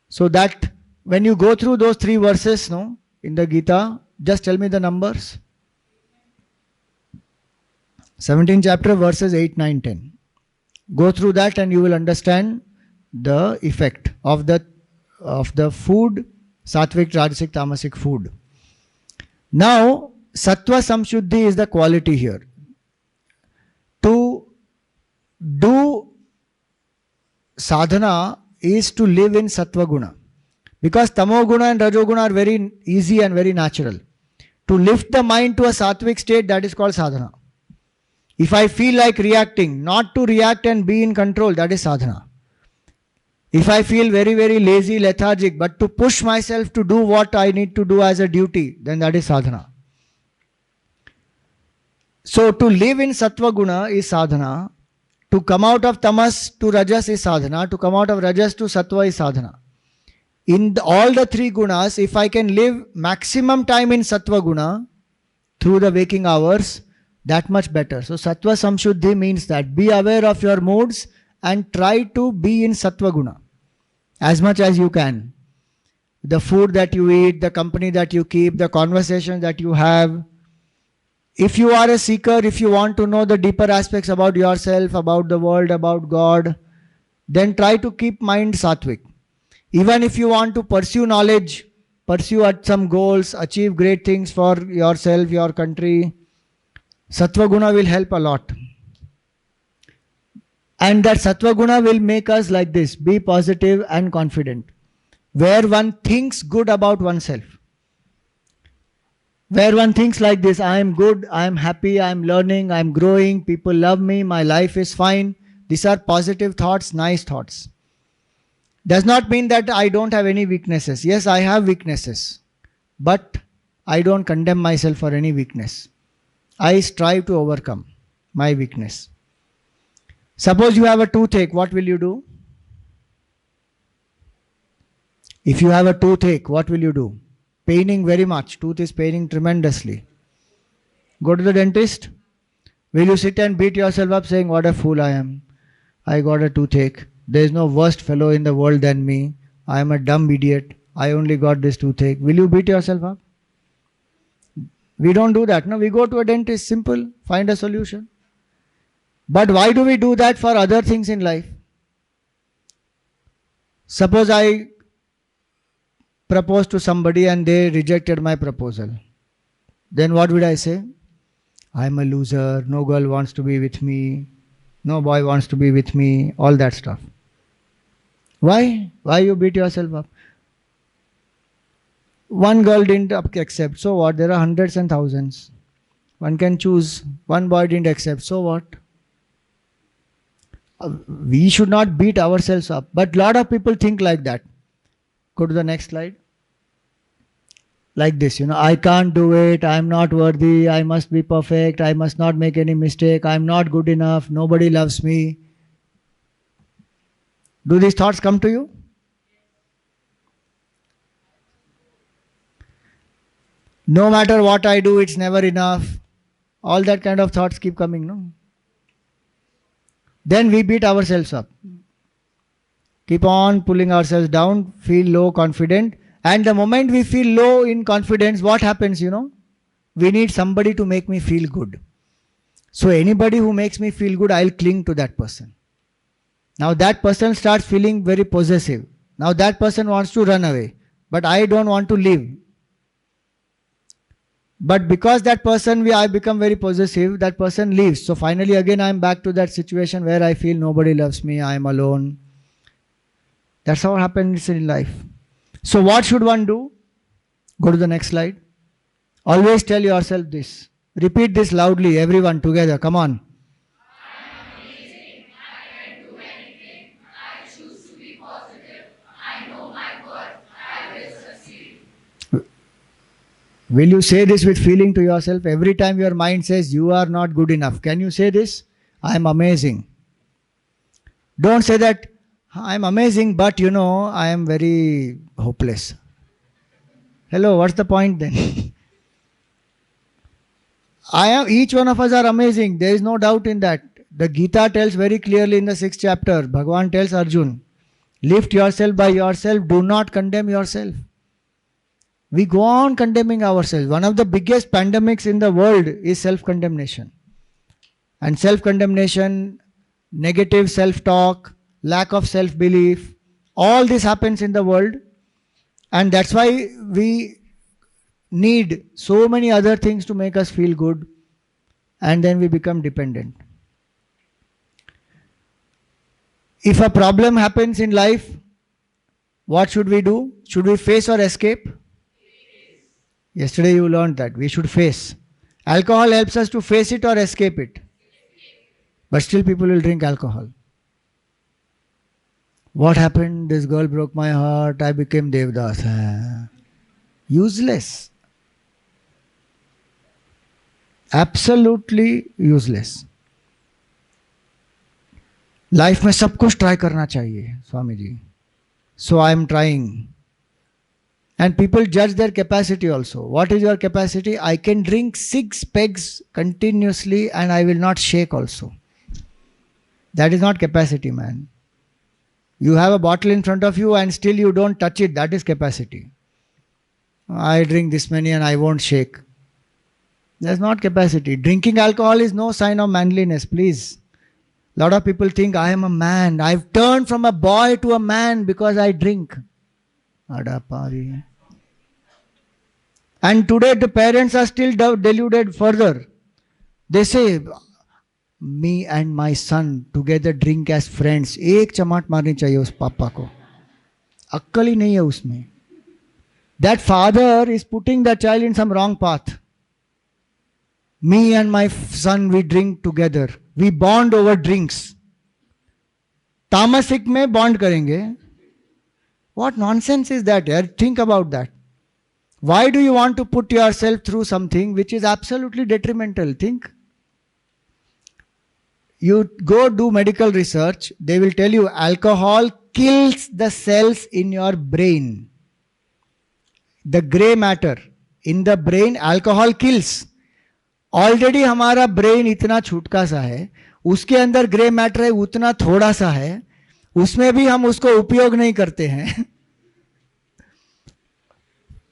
So that when you go through those 3 verses in the Gita, just tell me the numbers. 17th chapter verses 8, 9, 10. Go through that and you will understand the effect of the food, Sattvik, Rajasik, Tamasik food. Now, Satwasamshuddhi is the quality here. To do sadhana is to live in Sattva guna. Because Tamo guna and Rajo guna are very easy and very natural. To lift the mind to a sattvic state, that is called sadhana. If I feel like reacting, not to react and be in control, that is sadhana. If I feel very, very lazy, lethargic, but to push myself to do what I need to do as a duty, then that is sadhana. So to live in sattva guna is sadhana. To come out of tamas to rajas is sadhana. To come out of rajas to sattva is sadhana. In all the three gunas, if I can live maximum time in sattva guna through the waking hours, that much better. So Satwasamshuddhi means that be aware of your moods and try to be in sattva guna as much as you can. The food that you eat, the company that you keep, the conversations that you have. If you are a seeker, if you want to know the deeper aspects about yourself, about the world, about God, then try to keep mind sattvic. Even if you want to pursue knowledge, pursue at some goals, achieve great things for yourself, your country, sattva guna will help a lot. And that sattva guna will make us like this, be positive and confident. Where one thinks good about oneself. Where one thinks like this, I am good, I am happy, I am learning, I am growing, people love me, my life is fine. These are positive thoughts, nice thoughts. Does not mean that I don't have any weaknesses. Yes, I have weaknesses. But I don't condemn myself for any weakness. I strive to overcome my weakness. Suppose you have a toothache, what will you do? If you have a toothache, what will you do? Paining very much. Tooth is paining tremendously. Go to the dentist. Will you sit and beat yourself up saying, what a fool I am. I got a toothache. There is no worst fellow in the world than me. I am a dumb idiot. I only got this toothache. Will you beat yourself up? We don't do that. No, we go to a dentist. Simple. Find a solution. But why do we do that for other things in life? Suppose I proposed to somebody and they rejected my proposal. Then what would I say? I'm a loser. No girl wants to be with me. No boy wants to be with me. All that stuff. Why? Why you beat yourself up? One girl didn't accept. So what? There are hundreds and thousands. One can choose. One boy didn't accept. So what? We should not beat ourselves up. But a lot of people think like that. Go to the next slide. Like this, I can't do it. I'm not worthy. I must be perfect. I must not make any mistake. I'm not good enough. Nobody loves me. Do these thoughts come to you? No matter what I do, it's never enough. All that kind of thoughts keep coming, no? Then we beat ourselves up. Keep on pulling ourselves down, feel low, confident. And the moment we feel low in confidence, what happens, We need somebody to make me feel good. So anybody who makes me feel good, I'll cling to that person. Now that person starts feeling very possessive. Now that person wants to run away. But I don't want to leave. But because that person, I become very possessive, that person leaves. So finally again I am back to that situation where I feel nobody loves me, I am alone. That's how it happens in life. So what should one do? Go to the next slide. Always tell yourself this. Repeat this loudly, everyone together. Come on. I am amazing. I can do anything. I choose to be positive. I know my worth. I will succeed. Will you say this with feeling to yourself? Every time your mind says you are not good enough, can you say this? I am amazing. Don't say that I am amazing, but I am very hopeless. Hello, what's the point then? Each one of us are amazing. There is no doubt in that. The Gita tells very clearly in the 6th chapter, Bhagavan tells Arjun, lift yourself by yourself, do not condemn yourself. We go on condemning ourselves. One of the biggest pandemics in the world is self-condemnation. And self-condemnation, negative self-talk, lack of self-belief, all this happens in the world. And that's why we need so many other things to make us feel good. And then we become dependent. If a problem happens in life, what should we do? Should we face or escape? Yesterday you learned that we should face. Alcohol helps us to face it or escape it. But still people will drink alcohol. What happened? This girl broke my heart. I became Devdas. Useless. Absolutely useless. Life में सब कुछ try करना चाहिए Swami ji. So I am trying. And people judge their capacity also. What is your capacity? I can drink 6 pegs continuously and I will not shake also. That is not capacity, man. You have a bottle in front of you and still you don't touch it. That is capacity. I drink this many and I won't shake. That's not capacity. Drinking alcohol is no sign of manliness, please. A lot of people think I am a man. I've turned from a boy to a man because I drink. Adapari. And today the parents are still deluded further. They say, me and my son together drink as friends. एक चमाट मारनी चाहिए उस पापा को. अक्कल ही नहीं है उसमें. That father is putting the child in some wrong path. Me and my son, we drink together. We bond over drinks. Tamasik में bond करेंगे. What nonsense is that? Yaar? Think about that. Why do you want to put yourself through something which is absolutely detrimental? Think. You go do medical research, they will tell you alcohol kills the cells in your brain. The grey matter in the brain, alcohol kills. Already हमारा brain इतना छुटका सा है, उसके अंदर grey matter है उतना थोड़ा सा है, उसमें भी हम उसको उपयोग नहीं करते हैं.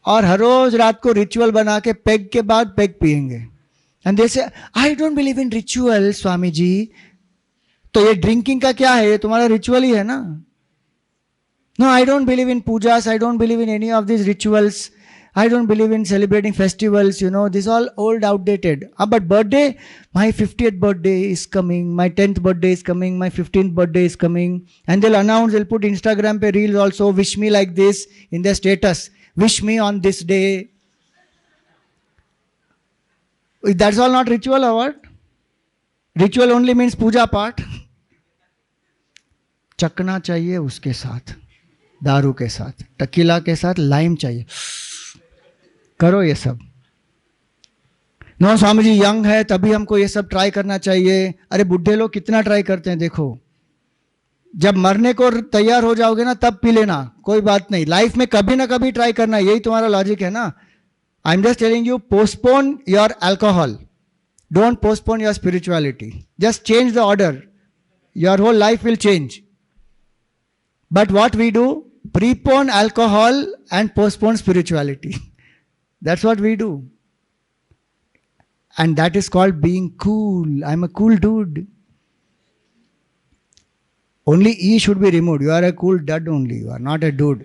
और हर रोज रात को रिचुअल बना के पेग के बाद पेग पिएंगे. And they say I don't believe in ritual Swami ji. तो ये ड्रिंकिंग का क्या है? ये तुम्हारा रिचुअल ही है ना. No, I don't believe in pujas, I don't believe in any of this rituals, I don't believe in celebrating festivals, you know, this is all old, outdated. But birthday, my 50th birthday is coming, my 10th birthday is coming, my 15th birthday is coming. And they'll announce, they'll put Instagram pe reels also, wish me like this in their status. Wish me on this day. That's all not ritual or what? Ritual only means puja part. चखना चाहिए उसके साथ, दारू के साथ, tequila के साथ lime चाहिए. करो ये सब. नो स्वामी जी यंग है तभी हमको ये सब ट्राई करना चाहिए. अरे बुढ़े लोग कितना ट्राई करते हैं देखो. जब मरने को तैयार हो जाओगे ना तब पी लेना, कोई बात नहीं. लाइफ में कभी ना कभी ट्राई करना, यही तुम्हारा लॉजिक है ना. I am just telling you, postpone your alcohol, don't postpone your spirituality. Just change the order, your whole life will change. But what we do, prepone alcohol and postpone spirituality. That's what we do. And that is called being cool. I'm a cool dude. Only E should be removed. You are a cool dud only. You are not a dude.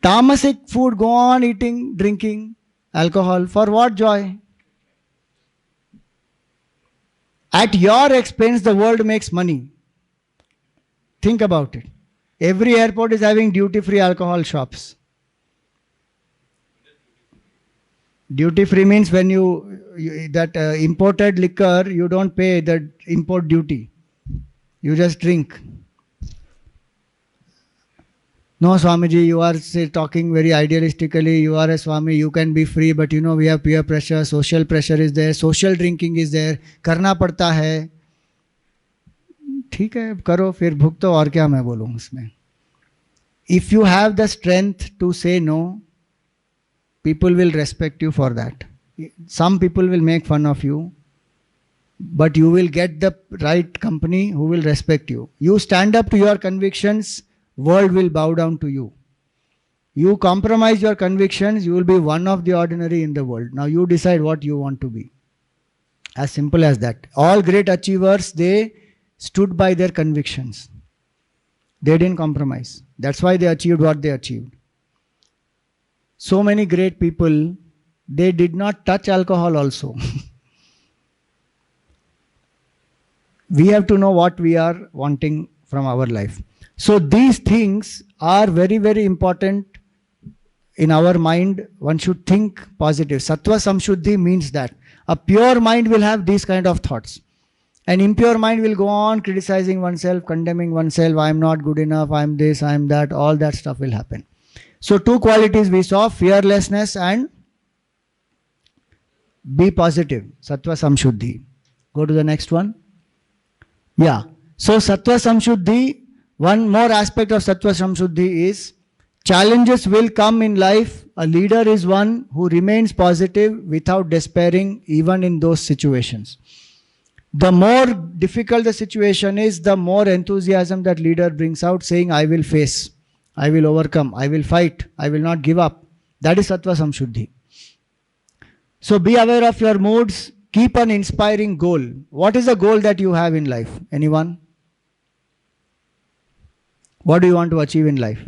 Tamasik food, go on eating, drinking alcohol. For what joy? At your expense, the world makes money. Think about it. Every airport is having duty-free alcohol shops. Duty free means when that imported liquor, you don't pay the import duty. You just drink. No, Swamiji, you are talking very idealistically. You are a Swami, you can be free, but you know we have peer pressure, social pressure is there, social drinking is there. करना पड़ता है. ठीक है, करो फिर भुगतो, और क्या मैं बोलूँ उसमें. If you have the strength to say no, people will respect you for that. Some people will make fun of you, but you will get the right company who will respect you. You stand up to your convictions, world will bow down to you. You compromise your convictions, you will be one of the ordinary in the world. Now you decide what you want to be. As simple as that. All great achievers, they stood by their convictions. They didn't compromise. That's why they achieved what they achieved. So many great people, they did not touch alcohol also. We have to know what we are wanting from our life. So these things are very, very important in our mind, one should think positive. Sattva samshuddhi means that. A pure mind will have these kind of thoughts. An impure mind will go on criticizing oneself, condemning oneself, I am not good enough, I am this, I am that, all that stuff will happen. So two qualities we saw, fearlessness and be positive, Sattva Samshuddhi. Go to the next one. Yeah. So Sattva Samshuddhi, one more aspect of Sattva Samshuddhi is challenges will come in life. A leader is one who remains positive without despairing even in those situations. The more difficult the situation is, the more enthusiasm that leader brings out, saying, I will face, I will overcome, I will fight, I will not give up. That is Sattva Samshuddhi. So be aware of your moods, keep an inspiring goal. What is the goal that you have in life? Anyone? What do you want to achieve in life?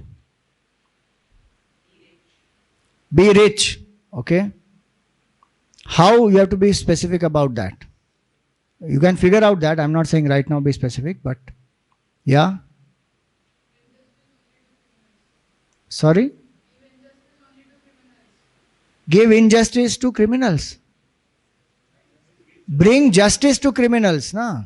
Be rich. Okay? How? You have to be specific about that. You can figure out that. I'm not saying right now be specific, but yeah. Sorry? Give injustice to criminals. Bring justice to criminals, na?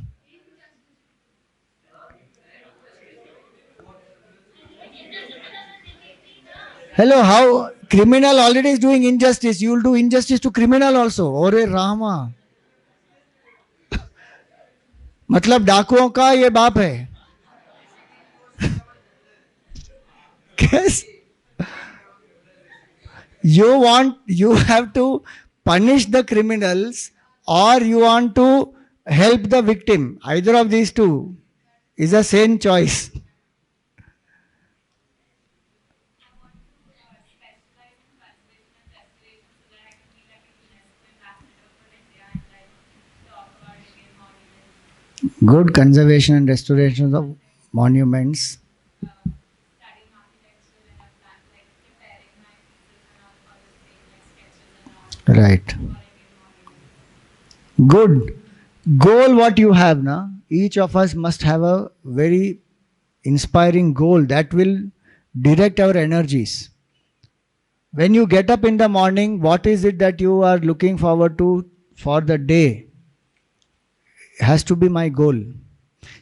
Hello, how criminal already is doing injustice. You will do injustice to criminal also. Ore Rama. मतलब डाकुओं का ये बाप है. Yes. You have to punish the criminals or you want to help the victim. Either of these two is a sane choice. Good conservation and restoration of monuments. Right. Good. Goal what you have now. Each of us must have a very inspiring goal that will direct our energies. When you get up in the morning, what is it that you are looking forward to for the day? Has to be my goal.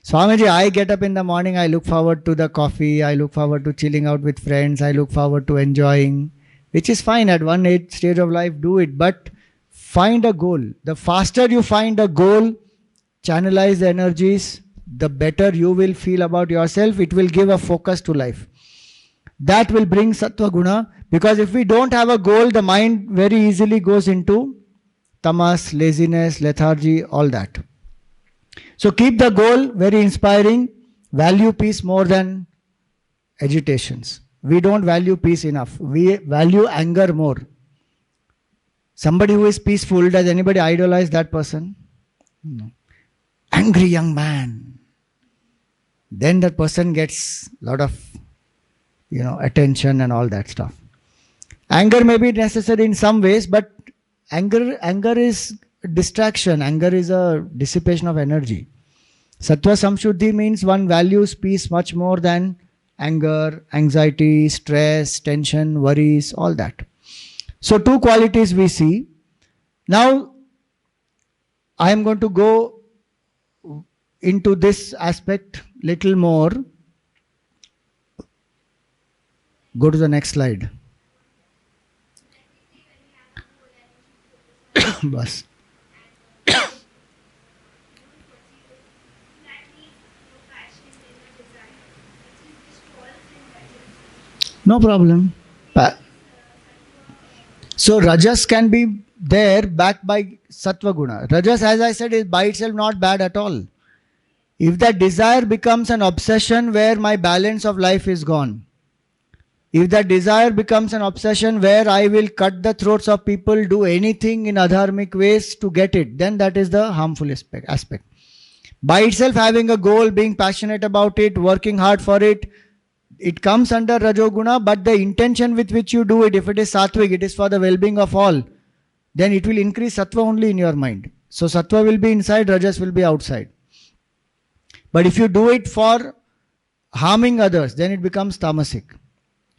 Swamiji, I get up in the morning, I look forward to the coffee, I look forward to chilling out with friends, I look forward to enjoying, which is fine at one stage of life, do it, but find a goal. The faster you find a goal, channelize the energies, the better you will feel about yourself. It will give a focus to life. That will bring Sattva Guna, because if we don't have a goal, the mind very easily goes into tamas, laziness, lethargy, all that. So keep the goal very inspiring. Value peace more than agitations. We don't value peace enough. We value anger more. Somebody who is peaceful, does anybody idolize that person? No. Angry young man. Then that person gets a lot of, attention and all that stuff. Anger may be necessary in some ways, but anger is distraction. Anger is a dissipation of energy. Sattva Samshuddhi means one values peace much more than anger, anxiety, stress, tension, worries, all that. So two qualities we see. Now I am going to go into this aspect little more. Go to the next slide. Bas. No problem. So Rajas can be there backed by Sattva Guna. Rajas, as I said, is by itself not bad at all. If that desire becomes an obsession where my balance of life is gone, if that desire becomes an obsession where I will cut the throats of people, do anything in adharmic ways to get it, then that is the harmful aspect. By itself having a goal, being passionate about it, working hard for it, it comes under Rajoguna, but the intention with which you do it, if it is Sattvik, it is for the well-being of all, then it will increase Sattva only in your mind. So Sattva will be inside, Rajas will be outside. But if you do it for harming others, then it becomes Tamasik.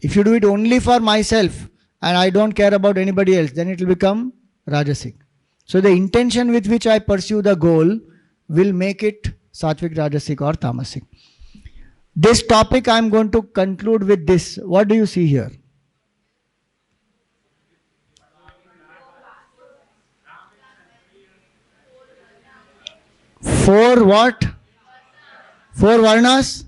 If you do it only for myself, and I don't care about anybody else, then it will become Rajasik. So the intention with which I pursue the goal will make it Sattvic, Rajasik or Tamasik. This topic I am going to conclude with this. What do you see here? 4 what? 4 Varnas?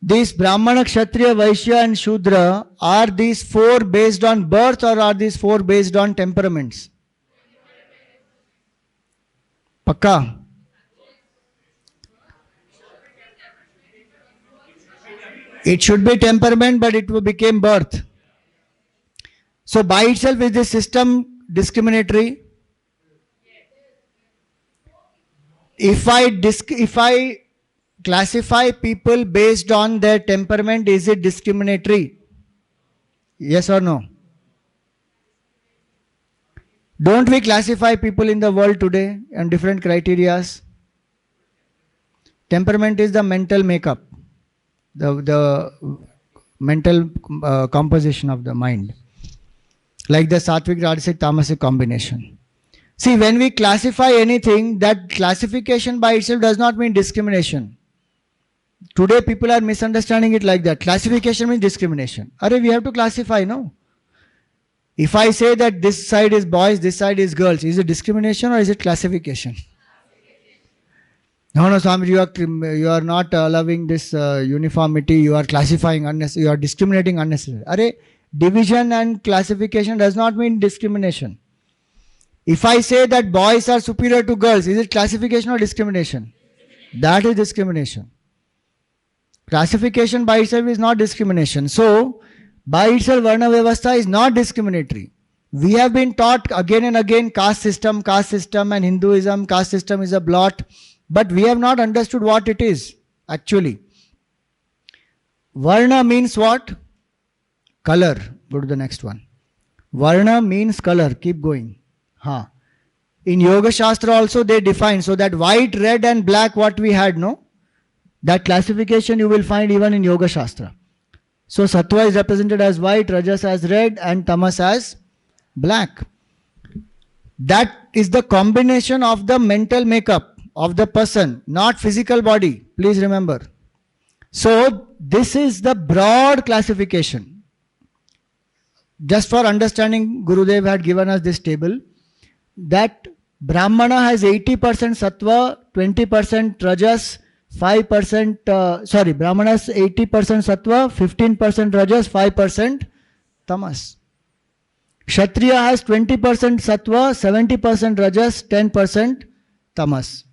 These Brahmana, Kshatriya, Vaishya and Shudra, are these 4 based on birth or are these 4 based on temperaments? Pakka? It should be temperament, but it became birth. So by itself is this system discriminatory? If I classify people based on their temperament, is it discriminatory? Yes or no? Don't we classify people in the world today on different criterias? Temperament is the mental makeup, the mental composition of the mind, like the Sattvic, Rajasic, Tamasik combination. See, when we classify anything, that classification by itself does not mean discrimination. Today people are misunderstanding it like that. Classification means discrimination. Arey, we have to classify, no? If I say that this side is boys, this side is girls, is it discrimination or is it classification? No, Swami, you are not allowing this uniformity, you are classifying unnecessary, you are discriminating unnecessarily. Arey, division and classification does not mean discrimination. If I say that boys are superior to girls, is it classification or discrimination? That is discrimination. Classification by itself is not discrimination. So, by itself, Varna Vyavastha is not discriminatory. We have been taught again and again caste system and Hinduism, caste system is a blot, but we have not understood what it is actually. Varna means what? Color. Go to the next one. Varna means color. Keep going. In Yoga Shastra also they define, so that white, red and black what we had, no? That classification you will find even in Yoga Shastra. So Sattva is represented as white, Rajas as red and Tamas as black. That is the combination of the mental makeup of the person, not physical body. Please remember. So this is the broad classification. Just for understanding, Gurudev had given us this table, that Brahmana has 80% Sattva, 20% Rajas, 5%, Brahmana has 80% Sattva, 15% Rajas, 5% Tamas. Kshatriya has 20% Sattva, 70% Rajas, 10% Tamas.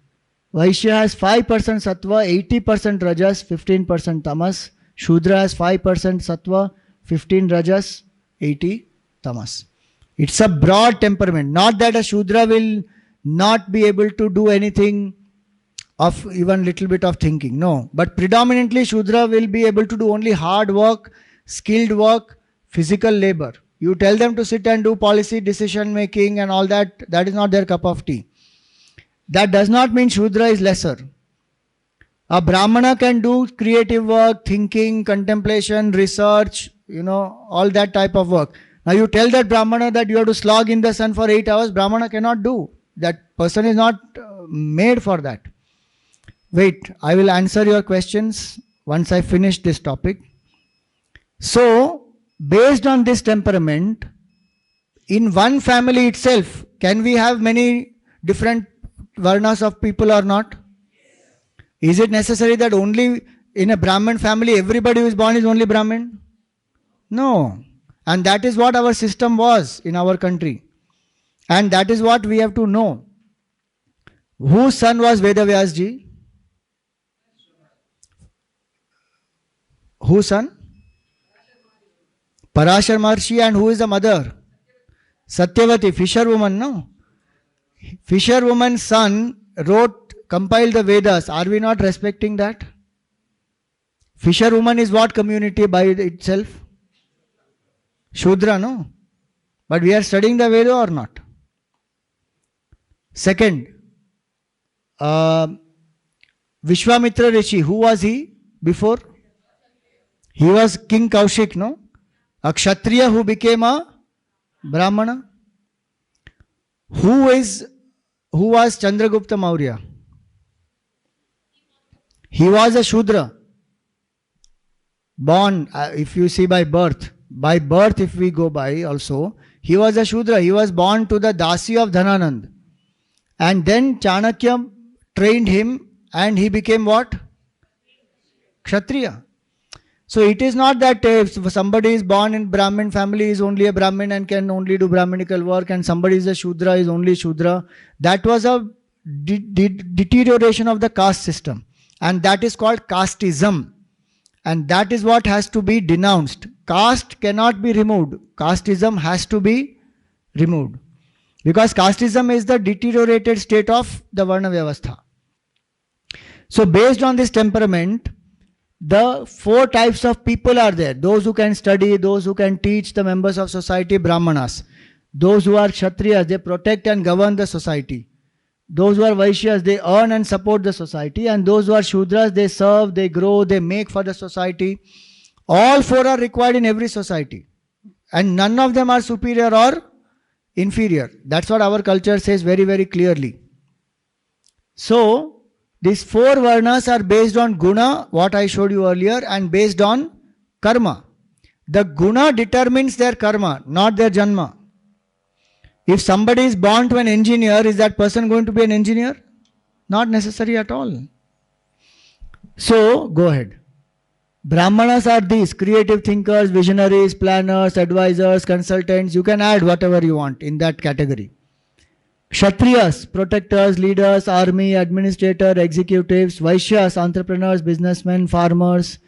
Vaishya has 5% Sattva, 80% Rajas, 15% Tamas. Shudra has 5% Sattva, 15 Rajas, 80 Tamas. It's a broad temperament. Not that a Shudra will not be able to do anything of even little bit of thinking. No. But predominantly Shudra will be able to do only hard work, skilled work, physical labor. You tell them to sit and do policy, decision making and all that, that is not their cup of tea. That does not mean Shudra is lesser. A Brahmana can do creative work, thinking, contemplation, research, all that type of work. Now you tell that Brahmana that you have to slog in the sun for 8 hours, Brahmana cannot do. That person is not made for that. Wait, I will answer your questions once I finish this topic. So, based on this temperament, in one family itself, can we have many different varnas of people or not? Is it necessary that only in a Brahmin family everybody who is born is only Brahmin? No. And that is what our system was in our country. And that is what we have to know. Whose son was Vedavyas ji? Whose son? Parashar Maharshi. And who is the mother? Satyavati, fisherwoman, no? Fisherwoman's son compiled the Vedas. Are we not respecting that? Fisherwoman is what community by itself? Shudra, no? But we are studying the Veda or not? Second, Vishwamitra Rishi, who was he before? He was King Kaushik, no? A Kshatriya who became a Brahmana. Who was Chandragupta Maurya? He was a Shudra. Born, if you see by birth if we go by also, he was a Shudra. He was born to the Dasi of Dhananand. And then Chanakya trained him and he became what? Kshatriya. So it is not that if somebody is born in Brahmin family is only a Brahmin and can only do Brahminical work, and somebody is a Shudra is only Shudra. That was a deterioration of the caste system. And that is called casteism. And that is what has to be denounced. Caste cannot be removed. Casteism has to be removed. Because casteism is the deteriorated state of the Varna Vyavastha. So based on this temperament, the four types of people are there. Those who can study, those who can teach the members of society, Brahmanas. Those who are Kshatriyas, they protect and govern the society. Those who are Vaishyas, they earn and support the society. And those who are Shudras, they serve, they grow, they make for the society. All four are required in every society. And none of them are superior or inferior. That's what our culture says very, very clearly. So, these four Varnas are based on Guna, what I showed you earlier, and based on Karma. The Guna determines their Karma, not their Janma. If somebody is born to an engineer, is that person going to be an engineer? Not necessary at all. So, go ahead. Brahmanas are these: creative thinkers, visionaries, planners, advisors, consultants. You can add whatever you want in that category. Kshatriyas, protectors, leaders, army, administrator, executives. Vaishyas, entrepreneurs, businessmen, farmers.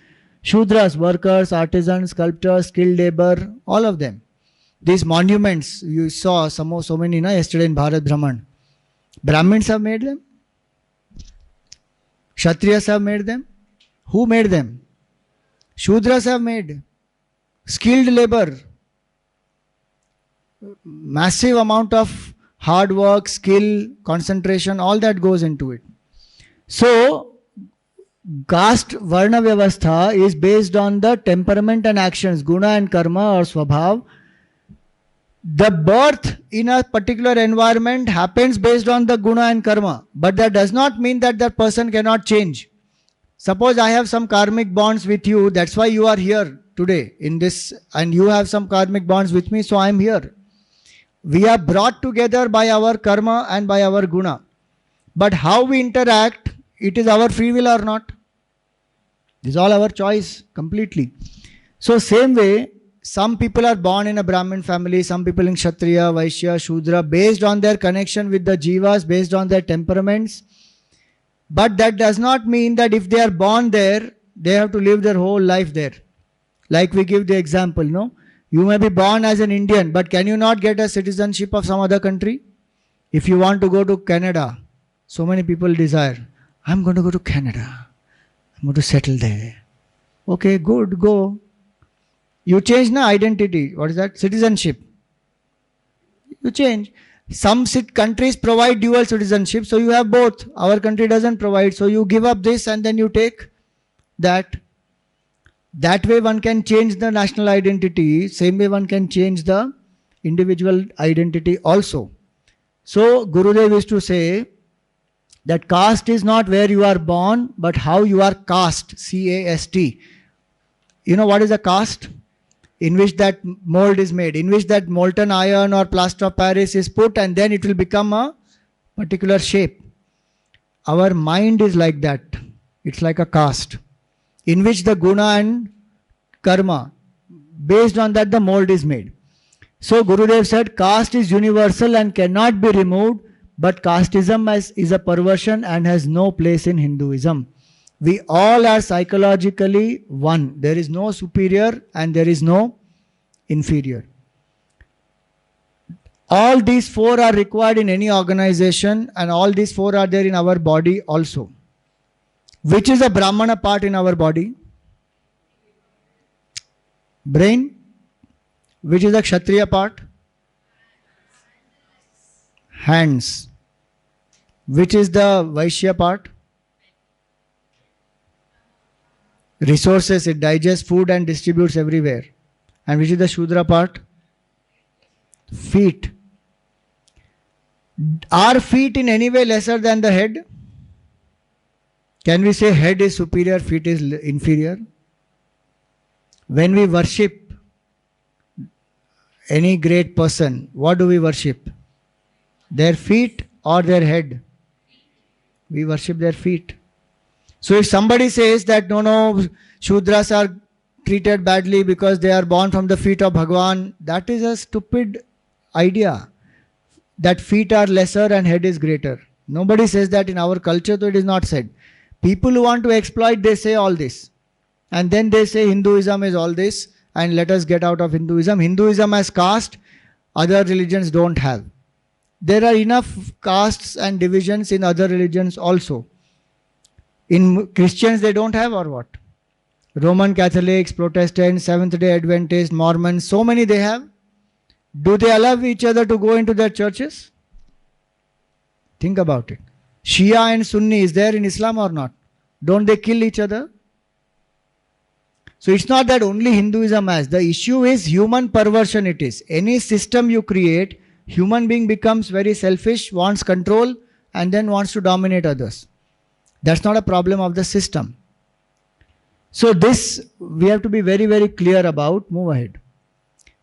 Shudras, workers, artisans, sculptors, skilled labor, all of them. These monuments, you saw so many yesterday in Bharat Brahman. Brahmins have made them. Kshatriyas have made them. Who made them? Shudras have made. Skilled labor. Massive amount of hard work, skill, concentration, all that goes into it. So, caste Varna Vyavastha is based on the temperament and actions, Guna and Karma or Swabhav. The birth in a particular environment happens based on the Guna and Karma. But that does not mean that that person cannot change. Suppose I have some karmic bonds with you, that's why you are here today in this, and you have some karmic bonds with me, so I am here. We are brought together by our karma and by our guna. But how we interact, it is our free will or not. This is all our choice completely. So same way, some people are born in a Brahmin family, some people in Kshatriya, Vaishya, Shudra, based on their connection with the jivas, based on their temperaments. But that does not mean that if they are born there, they have to live their whole life there. Like we give the example, no? You may be born as an Indian, but can you not get a citizenship of some other country? If you want to go to Canada, so many people desire, I'm going to go to Canada. I'm going to settle there. Okay, good, go. You change na identity. What is that? Citizenship. You change. Some countries provide dual citizenship, so you have both. Our country doesn't provide, so you give up this and then you take that. That way one can change the national identity. Same way one can change the individual identity also. So Gurudev used to say that caste is not where you are born, but how you are cast. C-A-S-T. You know what is a caste? In which that mold is made, in which that molten iron or plaster of Paris is put, and then it will become a particular shape. Our mind is like that. It's like a caste, in which the guna and karma, based on that the mold is made. So Gurudev said caste is universal and cannot be removed, but casteism is a perversion and has no place in Hinduism. We all are psychologically one. There is no superior and there is no inferior. All these four are required in any organization, and all these four are there in our body also. Which is a Brahmana part in our body? Brain. Which is the Kshatriya part? Hands. Which is the Vaishya part? Resources. It digests food and distributes everywhere. And which is the Shudra part? Feet. Are feet in any way lesser than the head? Can we say head is superior, feet is inferior? When we worship any great person, what do we worship? Their feet or their head? We worship their feet. So if somebody says that no, Shudras are treated badly because they are born from the feet of Bhagwan, that is a stupid idea. That feet are lesser and head is greater. Nobody says that in our culture, though it is not said. People who want to exploit, they say all this. And then they say Hinduism is all this and let us get out of Hinduism. Hinduism has caste, other religions don't have. There are enough castes and divisions in other religions also. In Christians they don't have, or what? Roman Catholics, Protestants, Seventh-day Adventists, Mormons, so many they have. Do they allow each other to go into their churches? Think about it. Shia and Sunni is there in Islam or not? Don't they kill each other? So it's not that only Hinduism has. The issue is human perversion it is. Any system you create, human being becomes very selfish, wants control and then wants to dominate others. That's not a problem of the system. So this we have to be very, very clear about. Move ahead.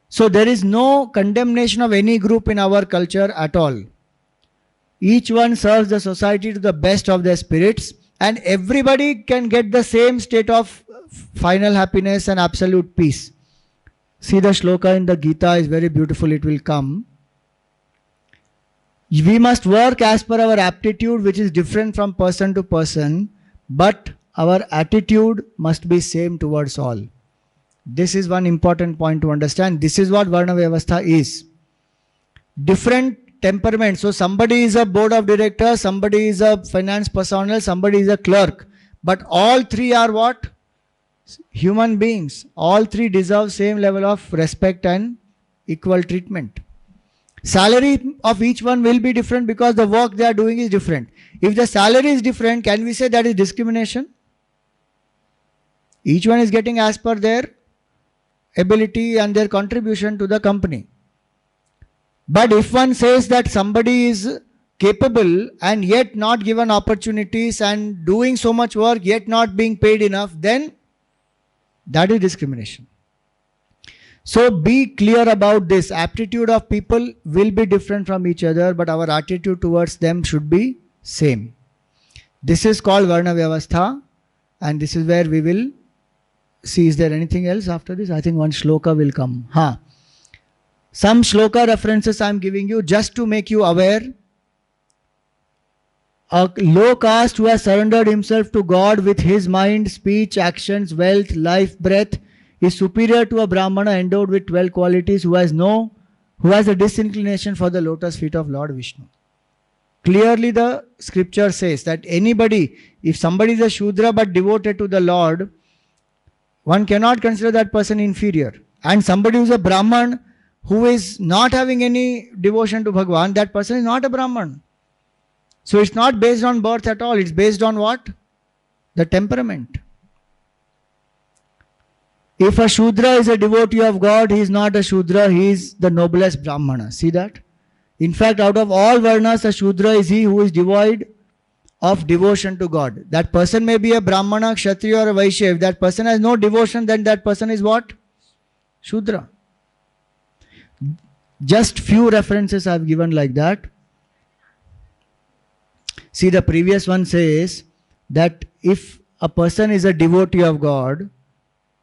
So there is no condemnation of any group in our culture at all. Each one serves the society to the best of their spirits and everybody can get the same state of final happiness and absolute peace. See, the shloka in the Gita is very beautiful, it will come. We must work as per our aptitude, which is different from person to person, but our attitude must be same towards all. This is one important point to understand. This is what Varna Vyavastha is. Different temperament. So somebody is a board of directors, somebody is a finance personnel, somebody is a clerk. But all three are what? Human beings. All three deserve same level of respect and equal treatment. Salary of each one will be different because the work they are doing is different. If the salary is different, can we say that is discrimination? Each one is getting as per their ability and their contribution to the company. But if one says that somebody is capable and yet not given opportunities and doing so much work yet not being paid enough, then that is discrimination. So be clear about this. Aptitude of people will be different from each other, but our attitude towards them should be same. This is called Varna Vyavastha, and this is where we will see. Is there anything else after this? I think one shloka will come. Some shloka references I am giving you just to make you aware. A low caste who has surrendered himself to God with his mind, speech, actions, wealth, life, breath is superior to a Brahmana endowed with 12 qualities who has a disinclination for the lotus feet of Lord Vishnu. Clearly the scripture says that anybody, if somebody is a Shudra but devoted to the Lord, one cannot consider that person inferior. And somebody who is a Brahman who is not having any devotion to Bhagwan, that person is not a Brahman. So it's not based on birth at all. It's based on what? The temperament. If a Shudra is a devotee of God, he is not a Shudra, he is the noblest Brahmana. See that? In fact, out of all Varnas, a Shudra is he who is devoid of devotion to God. That person may be a Brahmana, Kshatriya or a Vaishya. If that person has no devotion, then that person is what? Shudra. Just few references I have given like that. See, the previous one says that if a person is a devotee of God,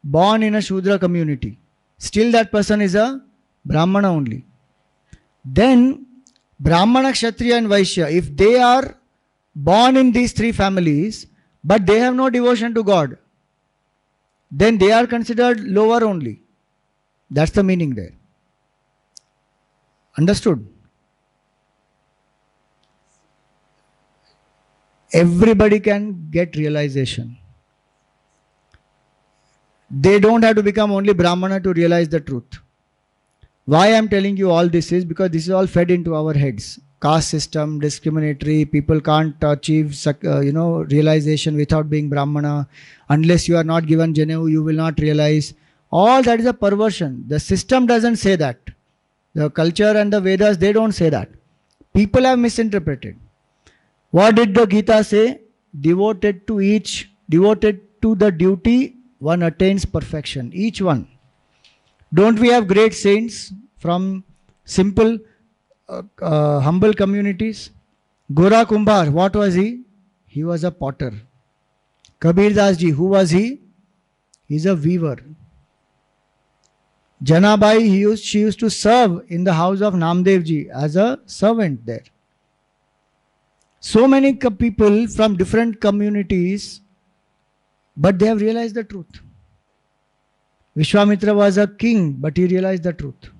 born in a Shudra community, still that person is a Brahmana only. Then Brahmana, Kshatriya and Vaishya, if they are born in these three families, but they have no devotion to God, then they are considered lower only. That's the meaning there. Understood? Everybody can get realization. They don't have to become only Brahmana to realize the truth. Why I am telling you all this is because this is all fed into our heads. Caste system, discriminatory, people can't achieve realization without being Brahmana. Unless you are not given Janu, you will not realize. All that is a perversion. The system doesn't say that. The culture and the Vedas, they don't say that. People have misinterpreted. What did the Gita say? Devoted to the duty, one attains perfection. Each one. Don't we have great saints from simple, humble communities? Gora Kumbhar, what was he? He was a potter. Kabir Das ji, who was he? He's a weaver. Janabai, she used to serve in the house of Namdev ji as a servant there. So many people from different communities, but they have realized the truth. Vishwamitra was a king, but he realized the truth.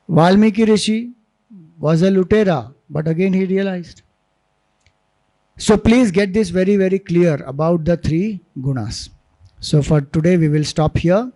Valmiki Rishi was a Lutera, but again he realized. So please get this very, very clear about the three gunas. So for today we will stop here.